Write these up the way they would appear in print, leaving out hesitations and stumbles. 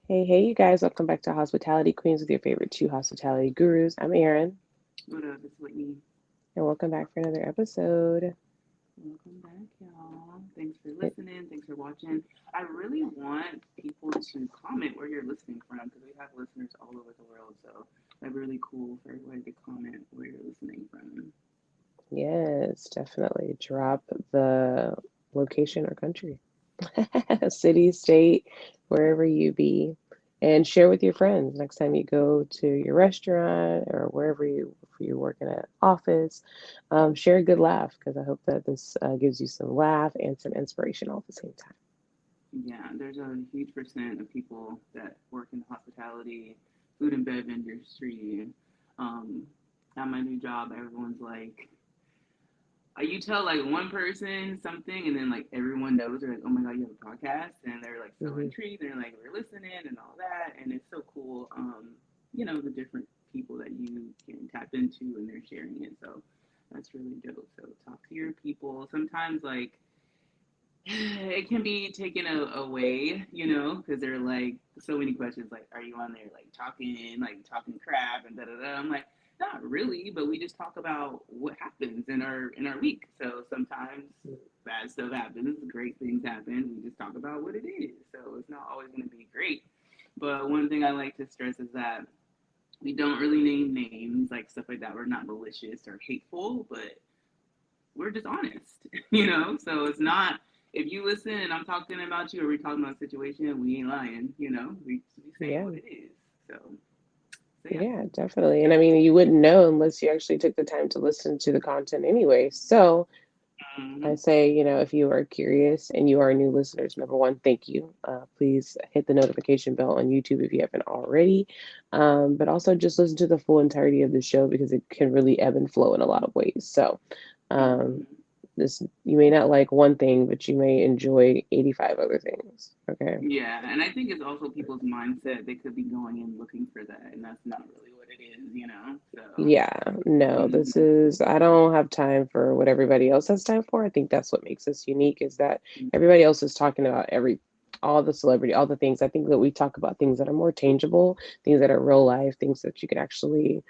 Hey, you guys, welcome back to Hospitality Queens with your favorite two hospitality gurus. I'm Erin, What up? It's Whitney. and welcome back for another episode. Welcome back, y'all. Thanks for It- listening. Thanks for watching. I really want people to comment where you're listening from because we have listeners all over the world. So that'd be really cool for everybody to comment where you're listening from. yes, definitely. Drop the location or country, city, state, wherever you be, and share with your friends next time you go to your restaurant or wherever if you're working at office. Share a good laugh because I hope that this gives you some laugh and some inspiration all at the same time. Yeah, there's a huge percent of people that work in the hospitality, food and bev industry. Um, at my new job, everyone's like, you tell like one person something and then like everyone knows. They're like, oh my god, you have a podcast, and they're like so Hmm. intrigued. They're like, we're listening and all that, and it's so cool. The different people that you can tap into and they're sharing it. So that's really dope. So talk to your people. Sometimes like it can be taken away, because they're like so many questions. Like, are you on there like talking crap and da da da? I'm like, not really, but we just talk about what happens in our week. So sometimes bad stuff happens, great things happen. We just talk about what it is. So it's not always going to be great. But one thing I like to stress is that we don't really name names, like stuff like that. We're not malicious or hateful, but we're just honest, So it's not if you listen and I'm talking about you or we're talking about a situation, we ain't lying, we saying Yeah. what it is. So yeah. Yeah, definitely. And I mean, you wouldn't know unless you actually took the time to listen to the content anyway. So I Hmm. say, if you are curious and you are new listeners, number one, thank you. Please hit the notification bell on YouTube if you haven't already. But also just listen to the full entirety of the show because it can really ebb and flow in a lot of ways. So um, Hmm. this you may not like one thing, but you may enjoy 85 other things. Okay. Yeah, and I think it's also people's mindset. They could be going in looking for that, and that's not really what it is. So. Yeah, no, this Hmm. is, I don't have time for what everybody else has time for. I think that's what makes us unique is that everybody else is talking about all the celebrity, all the things. I think that we talk about things that are more tangible, things that are real life, things that you can actually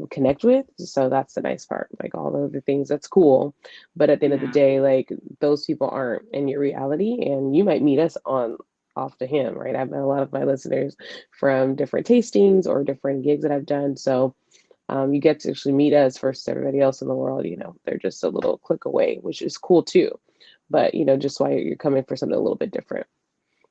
connect with. So that's the nice part. Like all the other things, that's cool. But at the end of the Yeah. day, like those people aren't in your reality, and you might meet us on off to him, right? I've met a lot of my listeners from different tastings or different gigs that I've done. So you get to actually meet us versus everybody else in the world. They're just a little click away, which is cool too. But just why you're coming for something a little bit different.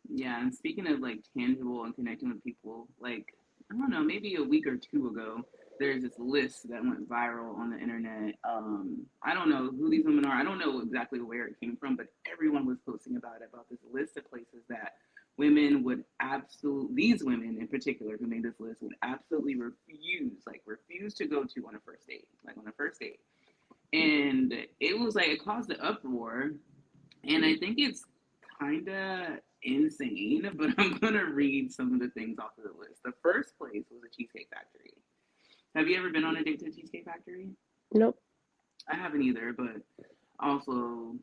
Yeah, and speaking of like tangible and connecting with people, like I don't know, maybe a week or two ago, there's this list that went viral on the internet. I don't know who these women are. I don't know exactly where it came from, but everyone was posting about this list of places that women would absolutely, these women in particular who made this list would absolutely refuse to go to on a first date, like on a first date. And it was like it caused an uproar, and I think it's kind of insane, but I'm going to read some of the things off of the list. The first place was a Cheesecake Factory. Have you ever been on a date to a Cheesecake Factory? Nope. I haven't either, but also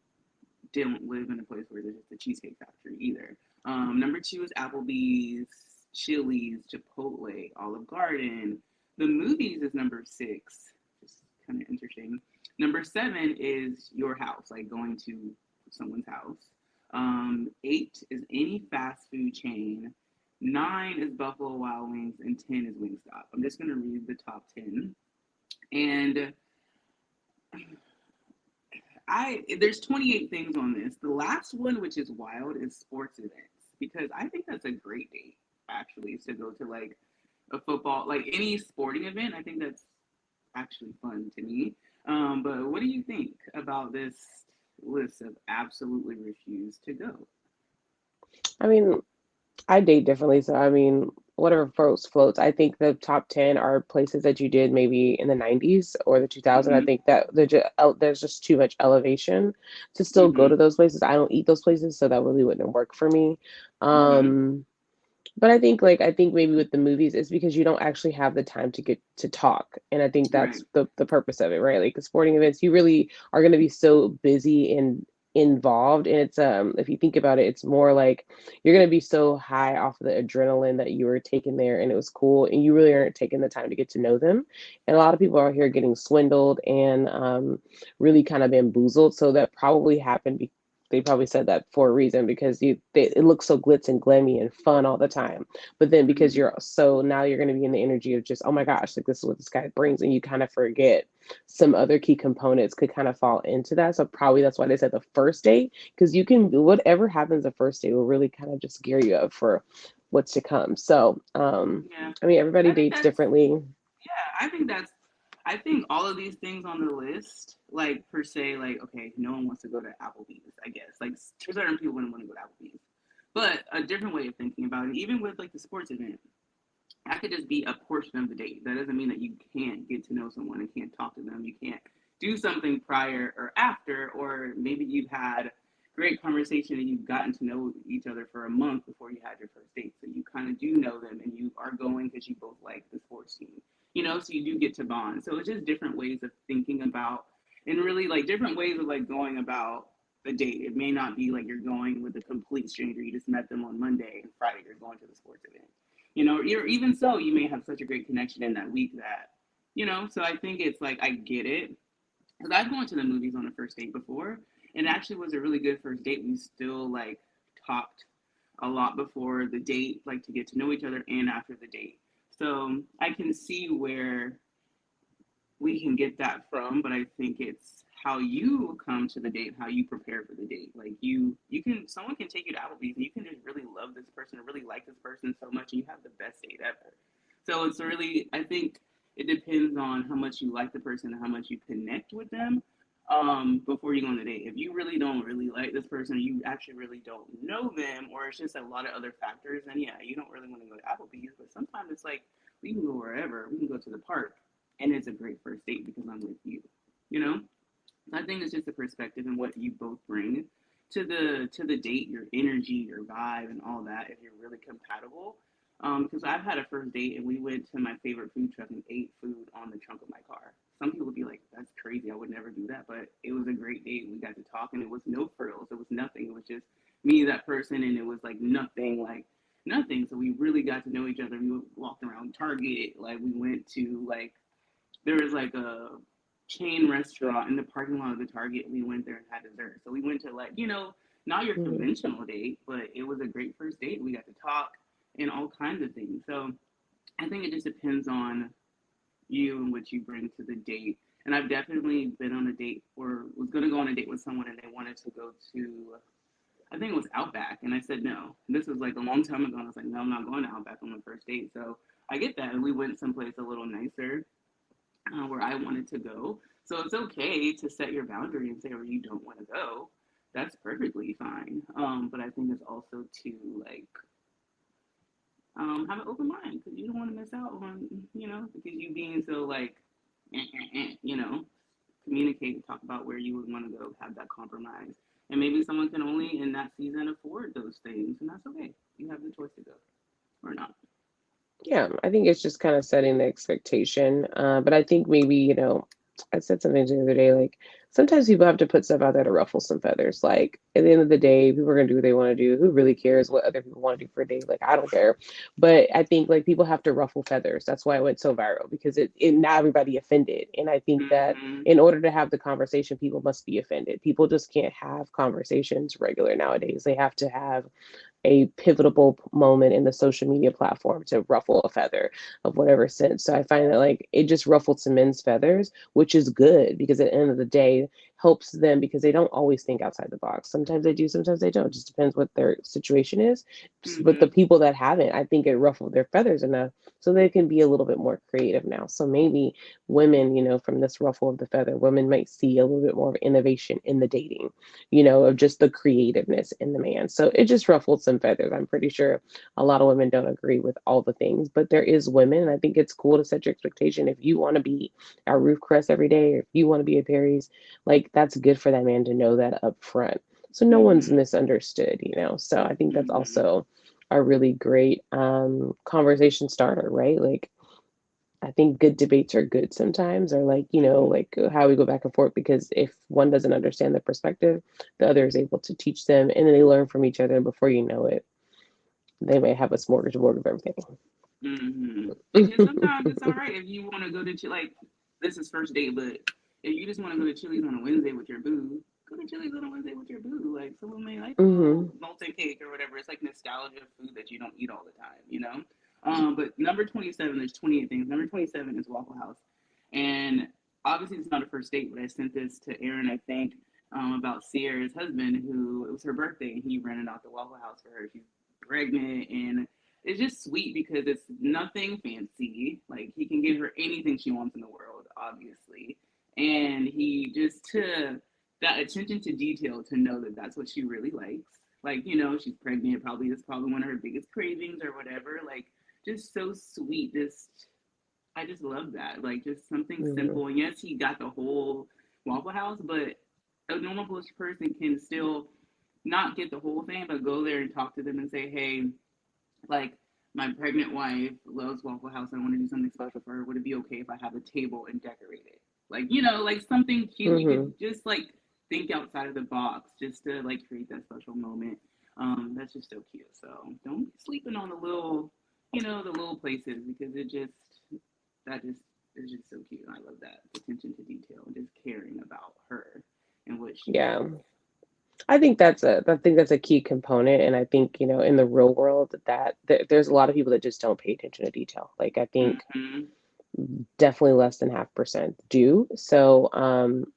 don't live in a place where there's just a Cheesecake Factory either. Number two is Applebee's, Chili's, Chipotle, Olive Garden. The movies is number six, just kind of interesting. Number seven is your house, like going to someone's house. Eight is any fast food chain. Nine is Buffalo Wild Wings, and 10 is Wingstop. I'm just gonna read the top 10, and I there's 28 things on this. The last one, which is wild, is sports events because I think that's a great date actually to go to like a football, like any sporting event. I think that's actually fun to me. But what do you think about this list of absolutely refuse to go? I mean, I date differently. So, I mean, whatever floats. I think the top 10 are places that you did maybe in the 90s or the 2000s. I Mm-hmm. think that there's just too much elevation to still go Mm-hmm. to those places. I don't eat those places, so that really wouldn't work for me. Mm-hmm. Um, But I think maybe with the movies it's because you don't actually have the time to get to talk. And I think Right. that's the purpose of it, right? Like the sporting events, you really are gonna be so busy involved. And it's if you think about it, it's more like you're going to be so high off of the adrenaline that you were taking there and it was cool, and you really aren't taking the time to get to know them. And a lot of people are here getting swindled and really kind of bamboozled. So that probably happened. They probably said that for a reason, because it looks so glitz and glammy and fun all the time. But then because Mhm. you're so now you're going to be in the energy of just, oh my gosh, like this is what this guy brings, and you kind of forget some other key components could kind of fall into that. So probably that's why they said the first date, because you can whatever happens the first date will really kind of just gear you up for what's to come. So Yeah, I mean, everybody I think dates that's differently. yeah, I think that's I think all of these things on the list, like per se, like okay, no one wants to go to Applebee's, I guess. Like certain people wouldn't want to go to Applebee's. But a different way of thinking about it, even with like the sports event, that could just be a portion of the date. That doesn't mean that you can't get to know someone and can't talk to them. You can't do something prior or after, or maybe you've had great conversation and you've gotten to know each other for a month before you had your first date. So you kind of do know them and you are going because you both like the sports team, so you do get to bond. So it's just different ways of thinking about and really like different ways of like going about the date. It may not be like you're going with a complete stranger. You just met them on Monday and Friday you're going to the sports event. Or even so, you may have such a great connection in that week so I think it's like, I get it. Because I've gone to the movies on a first date before, and it actually was a really good first date. We still like talked a lot before the date, like to get to know each other and after the date. So I can see where we can get that from, but I think it's how you come to the date, how you prepare for the date. Like someone can take you to Applebee's and you can just really love this person or really like this person so much, and you have the best date ever. So it's really, I think it depends on how much you like the person and how much you connect with them before you go on the date. If you really don't really like this person, or you actually really don't know them, or it's just a lot of other factors, then yeah, you don't really want to go to Applebee's. But sometimes it's like we can go wherever. We can go to the park, and it's a great first date because I'm with you. You know, I think it's just the perspective and what you both bring to the date, your energy, your vibe, and all that. If you're really compatible, because I've had a first date and we went to my favorite food truck and ate food on the trunk of my car. Some people would be like, "That's crazy. I would never do that," but it was a great date. We got to talk, and it was no frills. It was nothing. It was just me, that person, and it was like nothing, nothing. So we really got to know each other. We walked around Target, like we went to like there was like a chain restaurant in the parking lot of the Target. We went there and had dessert. So we went to like, not your Mhm. conventional date, but it was a great first date. We got to talk and all kinds of things. So I think it just depends on you and what you bring to the date. And I've definitely been on a date or was going to go on a date with someone and they wanted to go to, I think it was Outback. And I said no. And this was like a long time ago. And I was like, no, I'm not going to Outback on the first date. So I get that. And we went someplace a little nicer where I wanted to go. So it's okay to set your boundary and say where you don't want to go. That's perfectly fine. But I think it's also to like have an open mind because you don't want to miss out on because you being so like communicate and talk about where you would want to go, have that compromise, and maybe someone can only in that season afford those things, and that's okay. You have the choice to go or not. Yeah, I think it's just kind of setting the expectation. But I think maybe, I said something the other day, like sometimes people have to put stuff out there to ruffle some feathers. Like at the end of the day, people are gonna do what they want to do. Who really cares what other people want to do for a day? Like I don't care. But I think like people have to ruffle feathers. That's why it went so viral, because it not everybody offended. And I think that Mm-hmm. in order to have the conversation, people must be offended. People just can't have conversations regular nowadays. They have to have a pivotal moment in the social media platform to ruffle a feather of whatever sense. So I find that like it just ruffled some men's feathers, which is good because at the end of the day helps them because they don't always think outside the box. Sometimes they do, sometimes they don't. It just depends what their situation is. But the Mm-hmm. people that haven't, I think it ruffled their feathers enough so they can be a little bit more creative now. So maybe women, from this ruffle of the feather, women might see a little bit more of innovation in the dating, of just the creativeness in the man. So it just ruffled some feathers. I'm pretty sure a lot of women don't agree with all the things, but there is women. And I think it's cool to set your expectation. If you want to be our Ruth Crest every day, or if you want to be a Perry's, like that's good for that man to know that up front. So no one's Mm-hmm. misunderstood. So I think that's Mm-hmm. also a really great conversation starter, right? Like I think good debates are good sometimes, or like, Hmm. like how we go back and forth, because if one doesn't understand the perspective, the other is able to teach them, and then they learn from each other. And before you know it, they may have a smorgasbord of everything. Hmm. Because sometimes it's all right if you want to go to like this is first date, but if you just want to go to Chili's on a Wednesday with your boo, go to Chili's on a Wednesday with your boo. Like someone may like a little Hmm. molten cake or whatever. It's like nostalgia food that you don't eat all the time, you know. But number 27, there's 28 things. Number 27 is Waffle House, and obviously it's not a first date, but I sent this to Erin, I think, about Sierra's husband, who it was her birthday, and he rented out the Waffle House for her. She's pregnant, and it's just sweet because it's nothing fancy. Like he can give her anything she wants in the world, obviously, and he just to that attention to detail to know that that's what she really likes. Like she's pregnant, probably it's probably one of her biggest cravings or whatever. Like just so sweet. Just I just love that. Like just something Hmm. simple. And yes, he got the whole Waffle House, but a normal person can still not get the whole thing, but go there and talk to them and say, hey, like my pregnant wife loves Waffle House. I want to do something special for her. Would it be okay if I have a table and decorate it? Like, like something cute. You could Hmm. just like think outside of the box just to like create that special moment. That's just so cute. So don't be sleeping on the little, the little places because that just is just so cute. I love that attention to detail and just caring about her and what she Yeah. likes. I think that's a key component, and I think in the real world that there's a lot of people that just don't pay attention to detail. Like I think Mm-hmm. definitely less than 0.5% do. So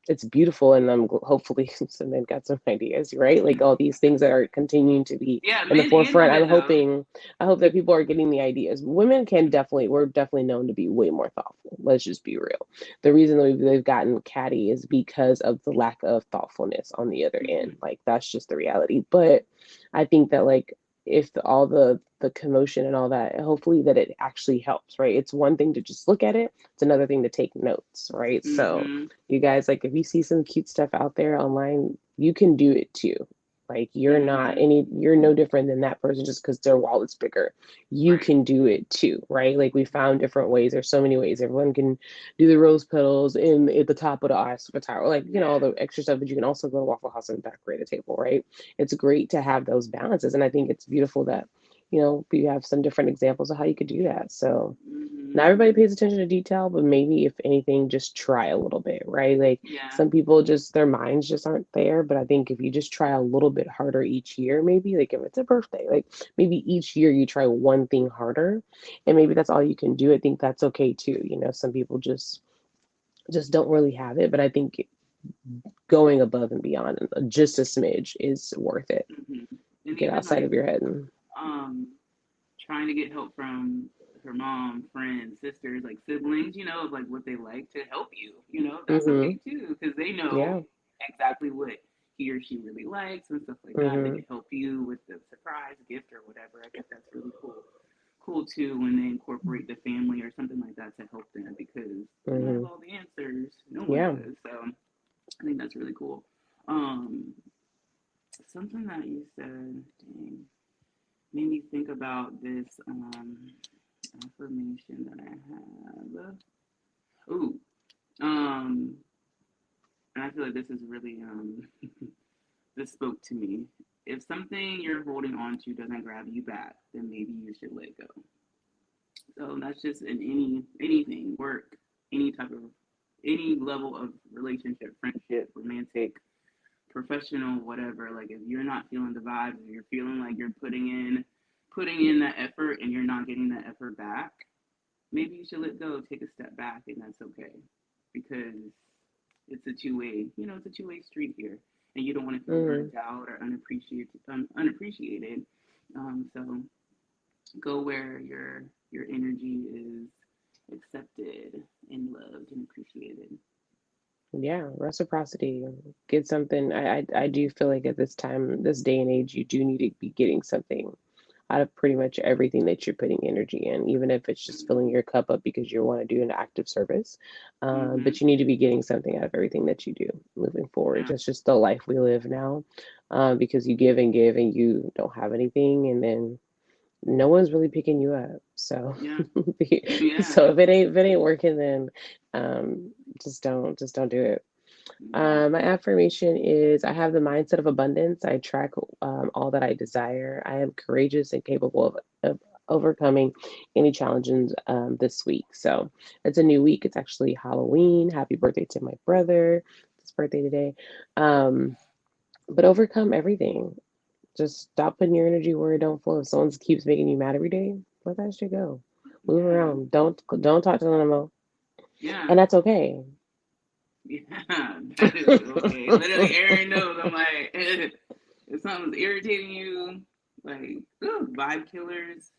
it's beautiful, and hopefully some men got some ideas, right? Like all these things that are continuing to be Yeah, in the men and forefront. women though. I hope that people are getting the ideas. We're definitely known to be way more thoughtful. Let's just be real. The reason that they've gotten catty is because of the lack of thoughtfulness on the other end. Mm-hmm. Like that's just the reality. But I think that like if all the commotion and all that, hopefully that it actually helps, right? It's one thing to just look at it, it's another thing to take notes, right? So Mm-hmm. you guys, like if you see some cute stuff out there online, you can do it too. Like Mm-hmm. you're no different than that person just because their wallet's bigger. You Right. can do it too, right? Like we found different ways. There's so many ways. Everyone can do the rose petals in at the top of the Eiffel Tower, like all Yeah. the extra stuff. But you can also go to Waffle House and decorate a table, right? It's great to have those balances, and I think it's beautiful that we have some different examples of how you could do that. So not Mm-hmm. everybody pays attention to detail, but maybe if anything, just try a little bit, right? Like Yeah. some people just their minds just aren't there. But I think if you just try a little bit harder each year, maybe like if it's a birthday, like maybe each year you try one thing harder, and maybe that's all you can do. I think that's okay too. Some people just don't really have it, but I think going above and beyond just a smidge is worth it. Mm-hmm. And Get even outside like of your head. um trying to get help from her mom, friends, sisters, like siblings, of like what they like to help you. That's Hmm. okay too because they know Yeah. exactly what he or she really likes and stuff like that. They Hmm. can help you with the surprise gift or whatever. I think that's really cool. Cool too when they incorporate the family or something like that to help them because they don't have Hmm. all the answers. No one Yeah. does. So I think that's really cool. Um, Something that you said, dang, made me think about this affirmation that I have. Ooh, um, and I feel like this is really this spoke to me. If something you're holding on to doesn't grab you back, then maybe you should let go. So that's just in anything, work, any type of any level of relationship, friendship, romantic, professional, whatever. Like if you're not feeling the vibes, if you're feeling like you're putting in that effort and you're not getting that effort back, maybe you should let go, take a step back, and that's okay. Because it's a two-way, it's a two-way street here. And you don't want to feel Hmm. burnt out or unappreciated. So go where your energy is accepted and loved and appreciated. Yeah, reciprocity. Get something. I do feel like at this time, this day and age, you do need to be getting something out of pretty much everything that you're putting energy in, even if it's just filling your cup up because you want to do an active service. Mm-hmm. But you need to be getting something out of everything that you do moving forward. Yeah. That's just the life we live now, because you give and you don't have anything, and then no one's really picking you up. So, Yeah. Yeah. so if it ain't working, then just don't do it. Yeah. My affirmation is I have the mindset of abundance. I track all that I desire. I am courageous and capable of overcoming any challenges this week. So it's a new week. It's actually Halloween. Happy birthday to my brother. It's his birthday today. Um, but overcome everything. Just stop putting your energy where it don't flow. If someone keeps making you mad every day, let that shit go. Move Yeah. around. Don't talk to them no more. Yeah. And that's okay. Yeah. That is okay. Literally, Aaron knows. I'm like, if something's irritating you, like, ugh, vibe killers,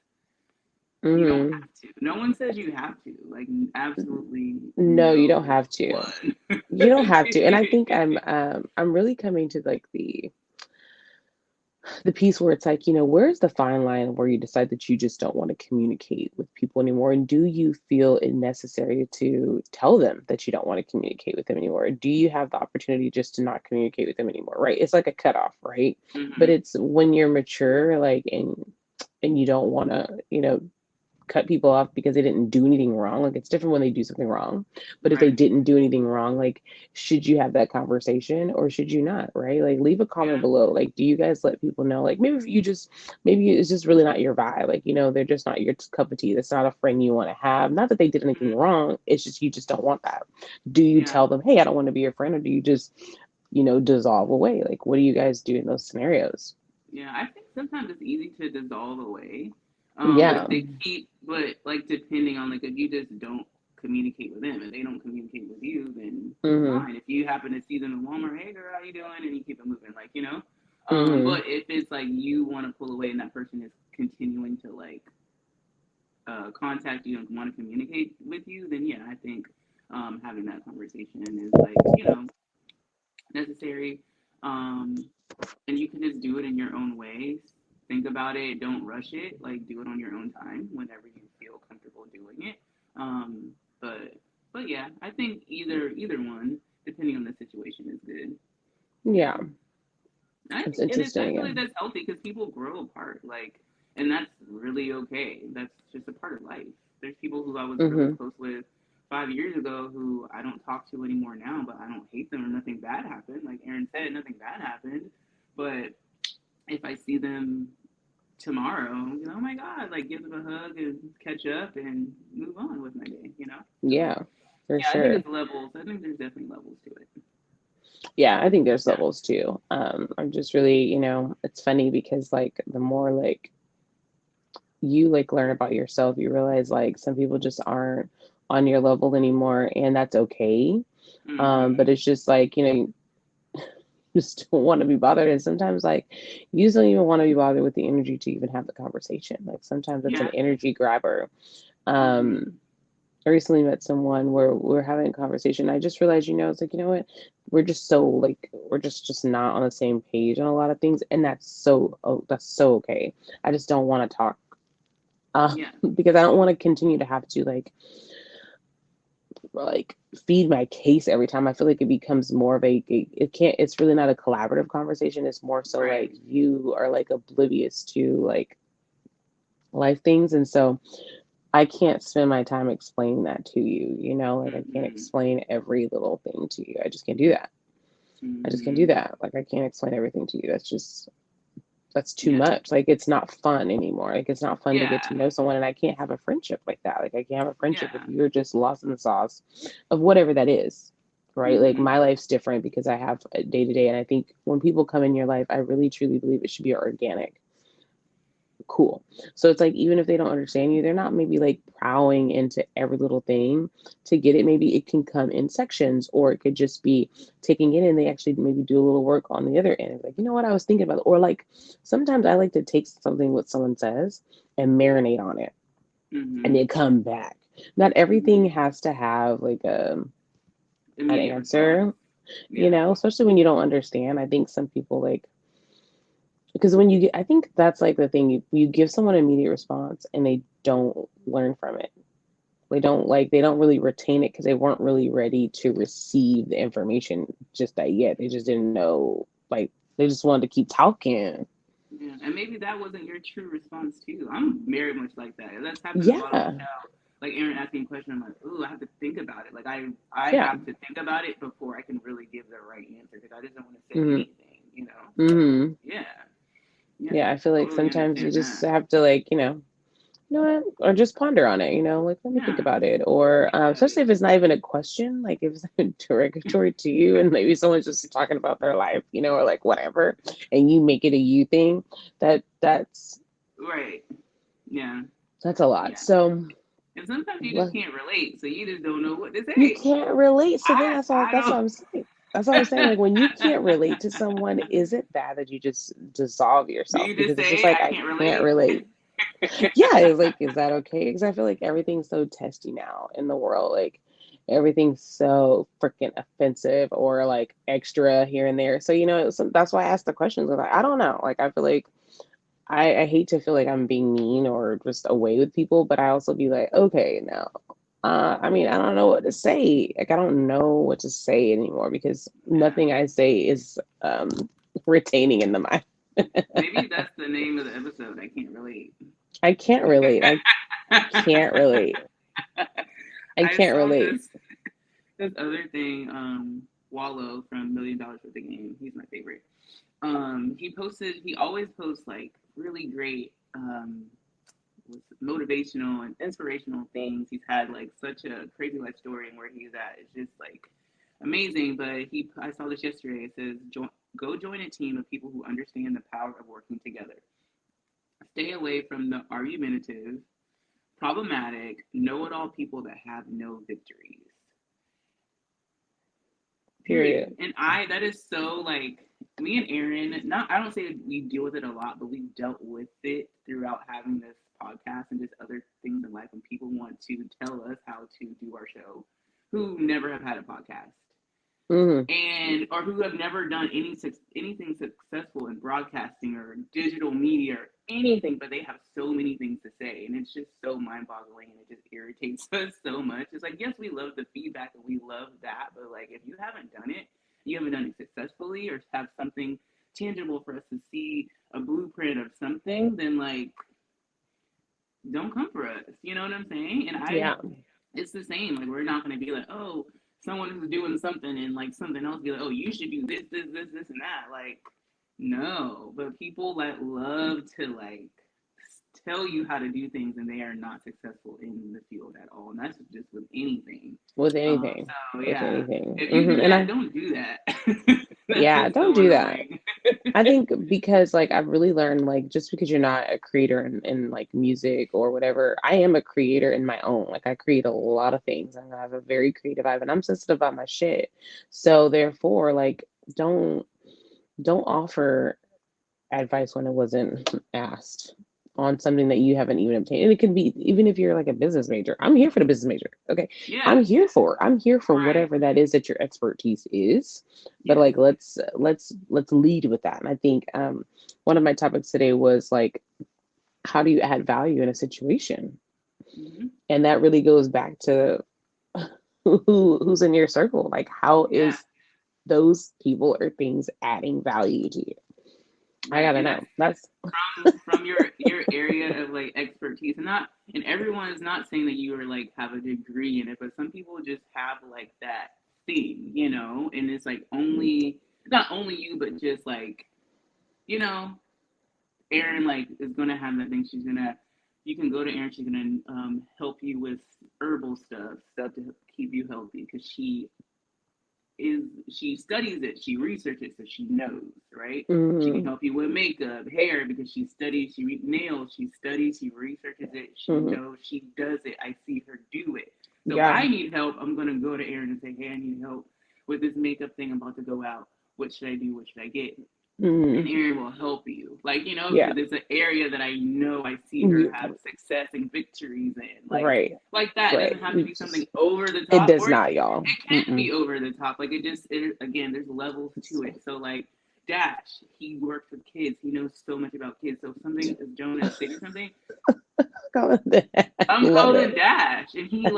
you don't Hmm. have to. No one says you have to. Like, absolutely No, you don't no have to. one. You don't have to. And I think I'm really coming to like the piece where it's like, where's the fine line where you decide that you just don't want to communicate with people anymore? And do you feel it necessary to tell them that you don't want to communicate with them anymore? Do you have the opportunity just to not communicate with them anymore? Right? It's like a cutoff, right? But Hmm. it's when you're mature, like and you don't want to, cut people off because they didn't do anything wrong. Like it's different when they do something wrong. But if they Right. didn't do anything wrong, like should you have that conversation or should you not? Right? Like leave a comment Yeah. below. Like, do you guys let people know? Like maybe if you just maybe it's just really not your vibe. Like, they're just not your cup of tea. That's not a friend you want to have. Not that they did anything Hmm. wrong. It's just you just don't want that. Do you Yeah. tell them, hey, I don't want to be your friend, or do you just, dissolve away? Like what do you guys do in those scenarios? Yeah, I think sometimes it's easy to dissolve away. But Yeah. if they keep, but like depending on like if you just don't communicate with them and they don't communicate with you, then it's Mm-hmm. fine. If you happen to see them in Walmart, hey girl, how you doing? And you keep it moving, like you know. Mm-hmm. But if it's like you want to pull away and that person is continuing to like contact you and want to communicate with you, then yeah, I think having that conversation is like necessary. Um, and you can just do it in your own way. Think about it. Don't rush it. Like do it on your own time whenever you feel comfortable doing it. Um, but but yeah, I think either one, depending on the situation, is good. Yeah, Yeah. It's I interesting. feel Yeah. like that's healthy because people grow apart. Like, and that's really okay. That's just a part of life. There's people who I was really Mm-hmm. close with 5 years ago who I don't talk to anymore now, but I don't hate them or nothing bad happened. Like Aaron said, nothing bad happened. But if I see them tomorrow, oh my God, like give them a hug and catch up and move on with my day, you know? So, Yeah, for yeah, I think sure. it's levels. I think there's definitely levels to it. Yeah, I think there's Yeah. levels too. I'm just really, it's funny because like the more like you like learn about yourself, you realize like some people just aren't on your level anymore, and that's okay. But Mm-hmm. it's just like, you just don't want to be bothered. And sometimes like you just don't even want to be bothered with the energy to even have the conversation. Like sometimes it's an Yeah. energy grabber. Mm-hmm. Um, I recently met someone where we're having a conversation. I just realized, it's like, what? We're just so like we're just not on the same page on a lot of things, and that's so okay. I just don't want to talk Yeah. because I don't want to continue to have to like feed my case every time. I feel like it becomes more of it can't. It's really not a collaborative conversation. It's more so Right. like you are like oblivious to like life things, and so I can't spend my time explaining that to you, like I can't Mm-hmm. explain every little thing to you. I just can't do that. I just can't do Mm-hmm. that. Like I can't explain everything to you. That's too Yeah. much. Like it's not fun anymore. Like it's not fun to get Yeah. to know someone, and I can't have a friendship like that. Like I can't have a friendship if Yeah. you're just lost in the sauce of whatever that is. Right? Like Mm-hmm. my life's different because I have a day to day, and I think when people come in your life, I really truly believe it should be organic. Cool. So it's like even if they don't understand you, they're not maybe like prowling into every little thing to get it. Maybe it can come in sections, or it could just be taking it and they actually maybe do a little work on the other end. Like, you know what I was thinking about? Or like sometimes I like to take something what someone says and marinate on it and Mm-hmm. then come back. Not Mm-hmm. everything has to have like an Immediate response. answer, Yeah. especially when you don't understand. I think some people like because when you get, I think that's like the thing, you give someone an immediate response and they don't learn from it. They don't really retain it because they weren't really ready to receive the information just that yet. They just didn't know, like they just wanted to keep talking. Yeah, and maybe that wasn't your true response too. I'm very much like that. That's happened a lot on the Yeah, show. Like Aaron asking a question, I'm like, ooh, I have to think about it. Like I yeah. have to think about it before I can really give the right answer because I just don't want to say Hmm. anything, you know. So Hmm. yeah, yeah, Yeah, I feel like totally sometimes you understand just that. have to like, you know what, or just ponder on it, like let me think Yeah, about it. Or especially if exactly. it's not even a question, like if it's derogatory to you and maybe someone's just talking about their life, or like whatever, and you make it a you thing, that's Right. Yeah. that's a lot. Yeah. So And sometimes you just well, can't relate, so you just don't know what to you say. can't relate. So then I that's what don't. I'm saying. That's what I'm saying. Like when you can't relate to someone, is it bad that you just dissolve Do yourself? you just Because it's just say like I I can't can't relate? relate. Yeah, it's like, is that okay? Because I feel like everything's so testy now in the world. Like everything's so freaking offensive or like extra here and there. So, that's why I ask the questions. Like, I don't know. Like, I feel like I hate to feel like I'm being mean or just away with people, but I also be like, okay, now. I mean, I don't know what to say. Like, I don't know what to say anymore because Yeah. nothing I say is retaining in the mind. Maybe that's the name of the episode. I can't relate. I can't relate. I can't relate. I I can't saw relate. this other thing. Wallow from $1,000,000 Worth of Game. He's my favorite. He posted. He always posts like really great motivational and inspirational things. He's had like such a crazy life story and where he's at. It's just like amazing. But I saw this yesterday. It says, go join a team of people who understand the power of working together. Stay away from the argumentative, problematic, know-it-all people that have no victories. Period. Period. And that is so like me and Aaron, not I don't say we deal with it a lot, but we've dealt with it throughout having this podcast and just other things in life when people want to tell us how to do our show who never have had a podcast Hmm. and or who have never done anything successful in broadcasting or digital media or anything, but they have so many things to say, and it's just so mind-boggling, and it just irritates us so much. It's like, yes, we love the feedback and we love that, but like if you haven't done it, you haven't done it successfully, or have something tangible for us to see a blueprint of something, then like don't come for us. You know what I'm saying? And Yeah. it's the same. Like we're not going to be like, oh, someone is doing something and like something else be like, oh, you should do this, and that. Like, no. But people that love to like tell you how to do things and they are not successful in the field at all. And that's just with anything. With anything. So With yeah, anything. if you do And that, don't do that. That's yeah, just don't so do that. annoying. I think because like I've really learned like just because you're not a creator in like music or whatever, I am a creator in my own. Like I create a lot of things and I have a very creative vibe and I'm sensitive about my shit. So therefore, like don't don't offer advice when it wasn't asked on something that you haven't even obtained. And it can be even if you're like a business major. I'm here for the business major. Okay. Yeah, I'm here for right. whatever that is that your expertise is. But Yes. like let's lead with that. And I think one of my topics today was like how do you add value in a situation? Hmm. And that really goes back to who's in your circle. Like how Yeah. is those people or things adding value to you? I Right. gotta And that's know. That's from your area of like expertise, and not and everyone is not saying that you are like have a degree in it, but some people just have like that thing, and it's like only not only you, but just like you know, Erin like is gonna have that thing. She's gonna you can go to Erin. She's gonna help you with herbal stuff to keep you healthy because she studies it, she researches, so she knows, right? She can mm, help you with makeup, hair, because she studies, nails, she studies, she researches it, she mm, knows, she does it. I see her do it. So if yeah. I need help, I'm gonna go to Erin and say, hey, I need help with this makeup thing. I'm about to go out. What should I do? What should I get? And Mm, Erin will help you. Like, yeah. because it's an area that I know I see her Yeah, have success and victories in. right. Like that. It Right. doesn't have to be something over the It top, does or it not, y'all. can Mm-mm. be over the top. Like again, there's levels to So, it. So like Dash, he works with kids. He knows so much about kids. So if something is Jonah sick or something, call it that. I'm Love calling it. Dash, and he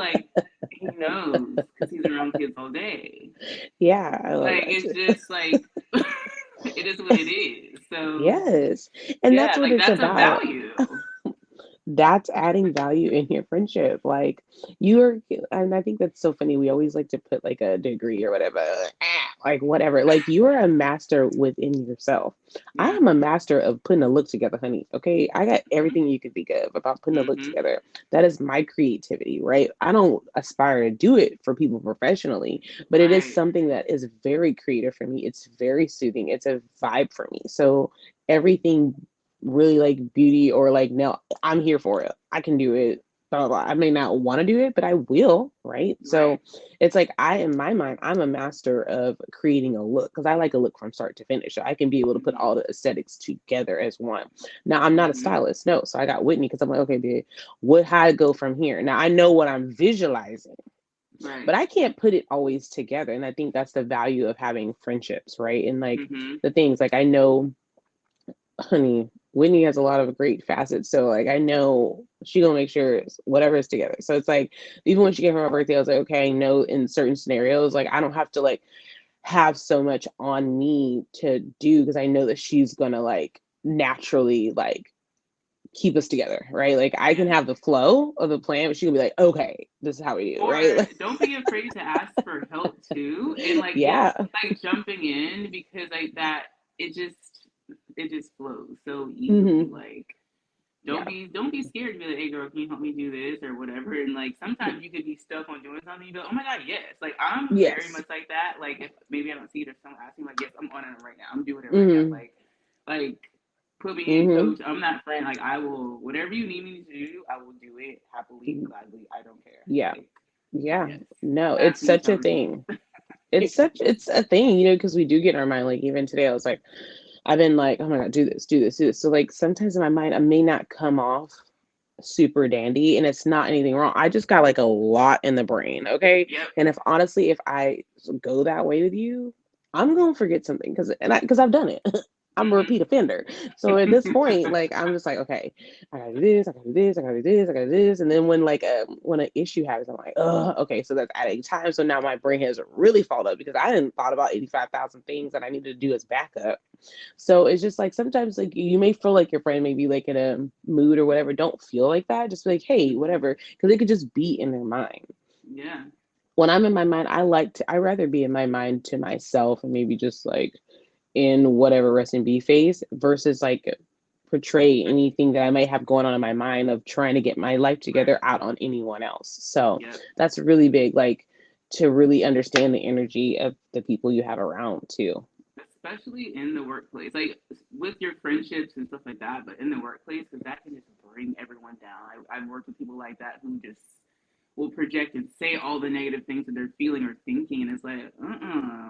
knows because he's around kids all day. Yeah, I love Like that it's too. just like it is what it is. So Yes. And that's yeah, what like it's that's a about. value. That's adding value in your friendship. Like you're, and I think that's so funny. We always like to put like a degree or whatever, like whatever. Like you are a master within yourself. I Yeah. am a master of putting a look together, honey. Okay. I got Hmm. everything you could think of about putting a look Hmm. together. That is my creativity, right? I don't aspire to do it for people professionally, but it is Right. something that is very creative for me. It's very soothing. It's a vibe for me. So everything really like beauty or like no, I'm here for it. I can do it. Blah, blah, blah. I may not want to do it, but I will, right? Right. So it's like I, in my mind, I'm a master of creating a look because I like a look from start to finish. So I can be able to put Hmm. all the aesthetics together as one. Now I'm not a Hmm. stylist, no. So I got Whitney because I'm like, okay, babe, what how to go from here? Now I know what I'm visualizing, Right. but I can't put it always together. And I think that's the value of having friendships, right? And like Hmm. the things like I know honey, Whitney has a lot of great facets. So like I know she gonna make sure whatever is together. So it's like even when she gave her my birthday, I was like, okay, I know in certain scenarios, like I don't have to like have so much on me to do because I know that she's gonna like naturally like keep us together, right? Like I can Yeah. have the flow of the plan, but she can be like, okay, this is how we do, Or right? Like, don't be afraid to ask for help too. And like yes, yeah. like jumping in because like that it just it just flows so easily. Hmm. Like Yeah. don't be scared to be like, hey girl, can you help me do this or whatever? And like sometimes you could be stuck on doing something, you go, oh my god, yes. Like I'm very Yes. much like that. Like if maybe I don't see it or someone asking, like, yes, I'm on it right now. I'm doing it right now. Hmm. Like put me in, Hmm. coach. I'm that friend. Like I will whatever you need me to do, I will do it happily, gladly. I don't care. Yeah. Like Yeah. yes. No, it's Ask me, such a tell me. thing. It's a thing, because we do get in our mind. Like even today, I was like, I've been like, oh my god, do this, do this, do this. So like sometimes in my mind, I may not come off super dandy, and it's not anything wrong. I just got like a lot in the brain, okay? Yep. And if honestly, if I go that way with you, I'm gonna forget something because I've done it. I'm a Mhm. repeat offender. So at this point, like I'm just like, okay, I gotta do this, I gotta do this, I gotta do this, I gotta do this. And then when like when an issue happens, I'm like, oh, okay, so that's adding time. So now my brain has really followed up because I didn't thought about 85,000 things that I needed to do as backup. So it's just like sometimes like you may feel like your friend may be like in a mood or whatever. Don't feel like that. Just be like, hey, Mhm. whatever. Because it could just be in their mind. Yeah. When I'm in my mind, I rather be in my mind to myself and maybe just like in whatever rest and be phase versus like portray anything that I might have going on in my mind of trying to get my life together Right. out on anyone else. So Yep. that's really big, like to really understand the energy of the people you have around too. Especially in the workplace, like with your friendships and stuff like that, but in the workplace, because that can just bring everyone down. I've worked with people like that who just will project and say all the negative things that they're feeling or thinking, and it's like,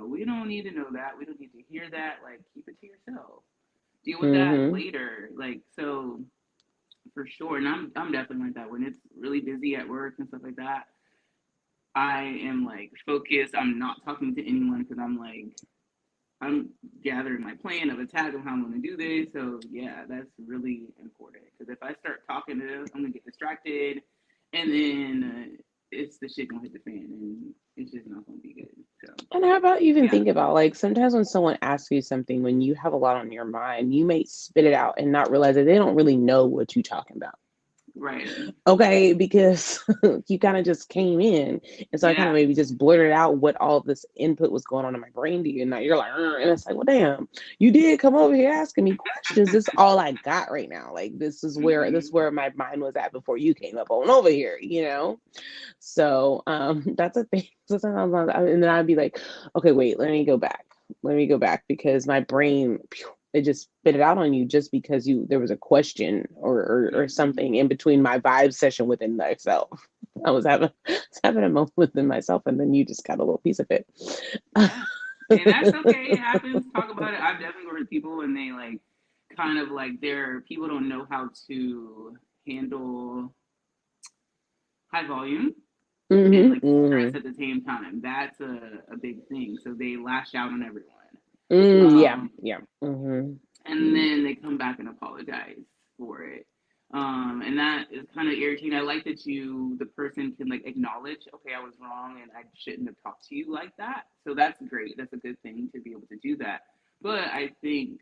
we don't need to know that. We don't need to hear that. Like, keep it to yourself. Deal with that Hmm. later. Like, so for sure. And I'm definitely like that when it's really busy at work and stuff like that. I am like focused. I'm not talking to anyone because I'm like I'm gathering my plan of attack of how I'm going to do this. So yeah, that's really important because if I start talking to them, I'm gonna get distracted, and then it's the shit gonna hit the fan, and it's just not gonna be good. So And how about even yeah, think about like sometimes when someone asks you something when you have a lot on your mind, you may spit it out and not realize that they don't really know what you're talking about. right, Okay, because you kind of just came in, and so I kind of yeah, maybe just blurted out what all this input was going on in my brain to you, and now you're like, "Ugh," and it's like, well, damn, you did come over here asking me questions. This is all I got right now. Like this is hmm, where my mind was at before you came up on over here. So that's a thing. So sometimes and then I'd be like, okay, wait, let me go back. Let me go back because my brain, it just spit it out on you just because you there was a question or hmm, something in between my vibe session within myself. I was having a moment within myself, and then you just got a little piece of it. yeah, and that's okay. It happens. Talk about it. I've definitely worked with people and they like kind of like their people don't know how to handle high volume and Hmm. like stress Hmm. at the same time. That's a big thing. So they lash out on everyone. Yeah, Um, yeah. Hmm. and then they come back and apologize for it. And that is kind of irritating. I like that the person can like acknowledge, okay, I was wrong and I shouldn't have talked to you like that. So that's great. That's a good thing to be able to do that. But I think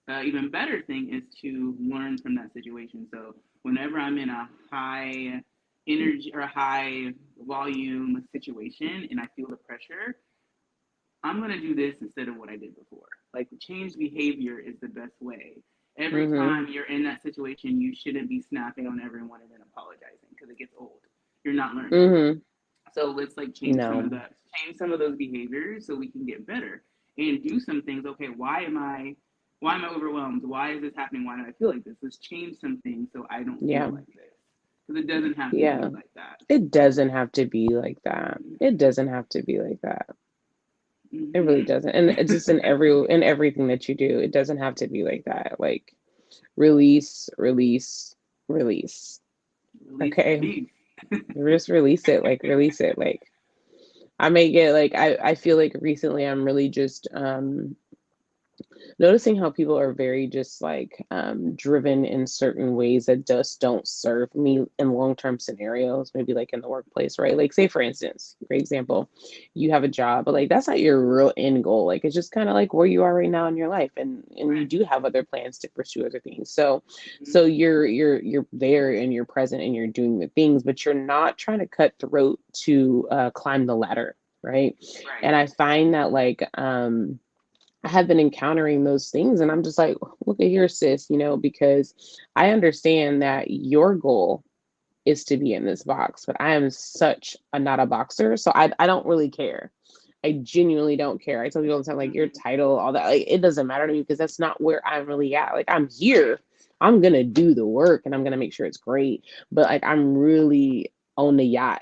even better thing is to learn from that situation. So whenever I'm in a high energy or high volume situation and I feel the pressure, I'm gonna do this instead of what I did before. Like change behavior is the best way. Every Mm-hmm. time you're in that situation, you shouldn't be snapping on everyone and then apologizing because it gets old. You're not learning. Mm-hmm. So let's like No. change some of those behaviors so we can get better and do some things. Okay, why am I overwhelmed? Why is this happening? Why do I feel like this? Let's change some things so I don't feel Yeah. like this because it doesn't have to be Yeah. like that. It So, doesn't have to be like that. It doesn't have to be like that. It really mm-hmm. doesn't. And it's just in everything that you do, it doesn't have to be like that. Like release, release, release. Release, Okay. release. Just release it. Like release it. Like I may get like I feel like recently I'm really just noticing how people are very just like driven in certain ways that just don't serve me in long-term scenarios, maybe like in the workplace, right? Like say for instance, great example, you have a job but like that's not your real end goal. Like it's just kind of like where you are right now in your life, and you Right. do have other plans to pursue other things. So Mm-hmm. so you're there and you're present and you're doing the things, but you're not trying to cut throat to climb the ladder, right? Right. And I find that like I have been encountering those things, and I'm just like, look at here, sis, because I understand that your goal is to be in this box, but I am such a not a boxer, so I don't really care. I genuinely don't care. I tell people all the time, like your Mm-hmm. title, all that, like it doesn't matter to me because that's not where I'm really at. Like I'm here, I'm gonna do the work, and I'm gonna make sure it's great. But like I'm really on the yacht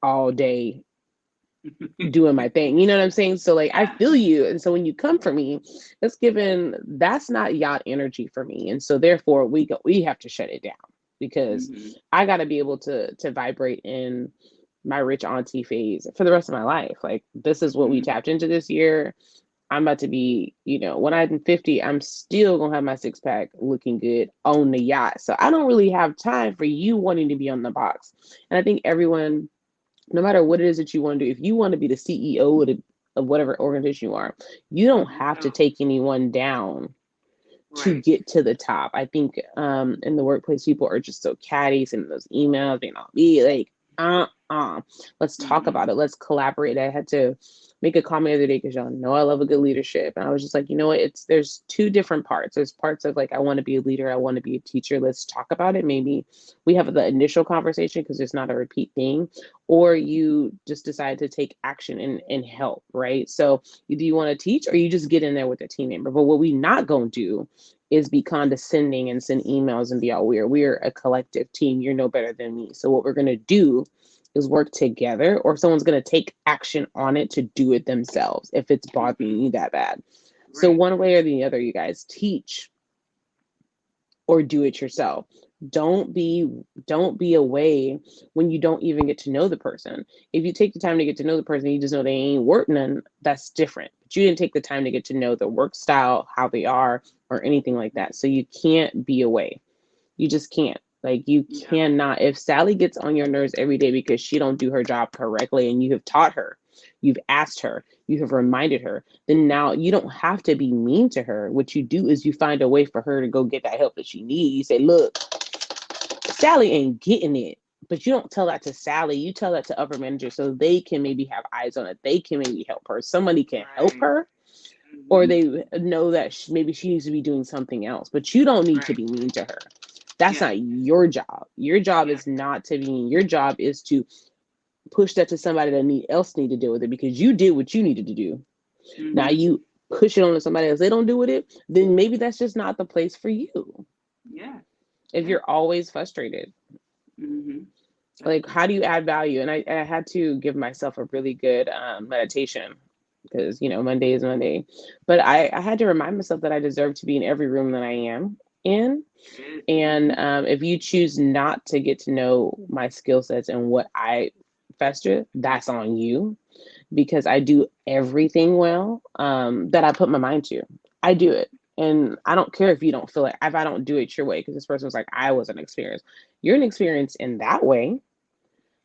all day doing my thing. You know what I'm saying? So like I Yeah. feel you. And so when you come for me, that's not yacht energy for me. And so therefore we have to shut it down because Mm-hmm. I gotta be able to vibrate in my rich auntie phase for the rest of my life. Like this is what we Mm-hmm. tapped into this year. I'm about to be, when I'm 50, I'm still gonna have my six pack looking good on the yacht. So I don't really have time for you wanting to be on the box. And I think everyone, no matter what it is that you want to do, if you want to be the CEO of whatever organization you are, you don't Do have to so. take anyone down to Right. get to the top. I think in the workplace, people are just so catty, sending those emails, being all be like, let's talk Mm-hmm. about it. Let's collaborate. I had to make a comment the other day because y'all know I love a good leadership. And I was just like, you know what? There's two different parts. There's parts of like, I want to be a leader. I want to be a teacher. Let's talk about it. Maybe we have the initial conversation because it's not a repeat thing, or you just decide to take action and help, right? So either you want to teach or you just get in there with a team member. But what we not going to do is be condescending and send emails and be all weird. We're a collective team. You're no better than me. So what we're gonna do is work together, or someone's gonna take action on it to do it themselves if it's Mm-hmm. bothering you that bad. So Right. one way or the other, you guys teach or do it yourself. Don't be don't be away when you don't even get to know the person. If you take the time to get to know the person, you just know they ain't work none, that's different. But you didn't take the time to get to know the work style, how they are, or anything like that. So you can't be away. You just can't. Like you Yeah. cannot. If Sally gets on your nerves every day because she don't do her job correctly and you have taught her, you've asked her, you have reminded her, then now you don't have to be mean to her. What you do is you find a way for her to go get that help that she needs. You say, look, Sally ain't getting it. But you don't tell that to Sally. You tell that to upper managers so they can maybe have eyes on it. They can maybe help her. Somebody can help Right. her, or Mm-hmm. they know that maybe she needs to be doing something else. But you don't need to Right. be mean to her. That's Yeah. not your job. Your job Yeah. is not to be mean. Your job is to push that to somebody that else need to deal with it because you did what you needed to do. Now Mm-hmm. you push it on to somebody else. They don't do with it, then maybe that's just not the place for you. Yeah. If Yeah. you're always frustrated, Mm-hmm. That's like for how do sure. you add value? And I had to give myself a really good meditation because Monday is Monday, but I had to remind myself that I deserve to be in every room that I am in. Good. And Mm-hmm. if you choose not to get to know my skill sets and what I fester, that's on you because I do everything well that I put my mind to. I do it. And I don't care if you don't feel it, if I don't do it your way, because this person was like, I was an experience. You're an experience in that way,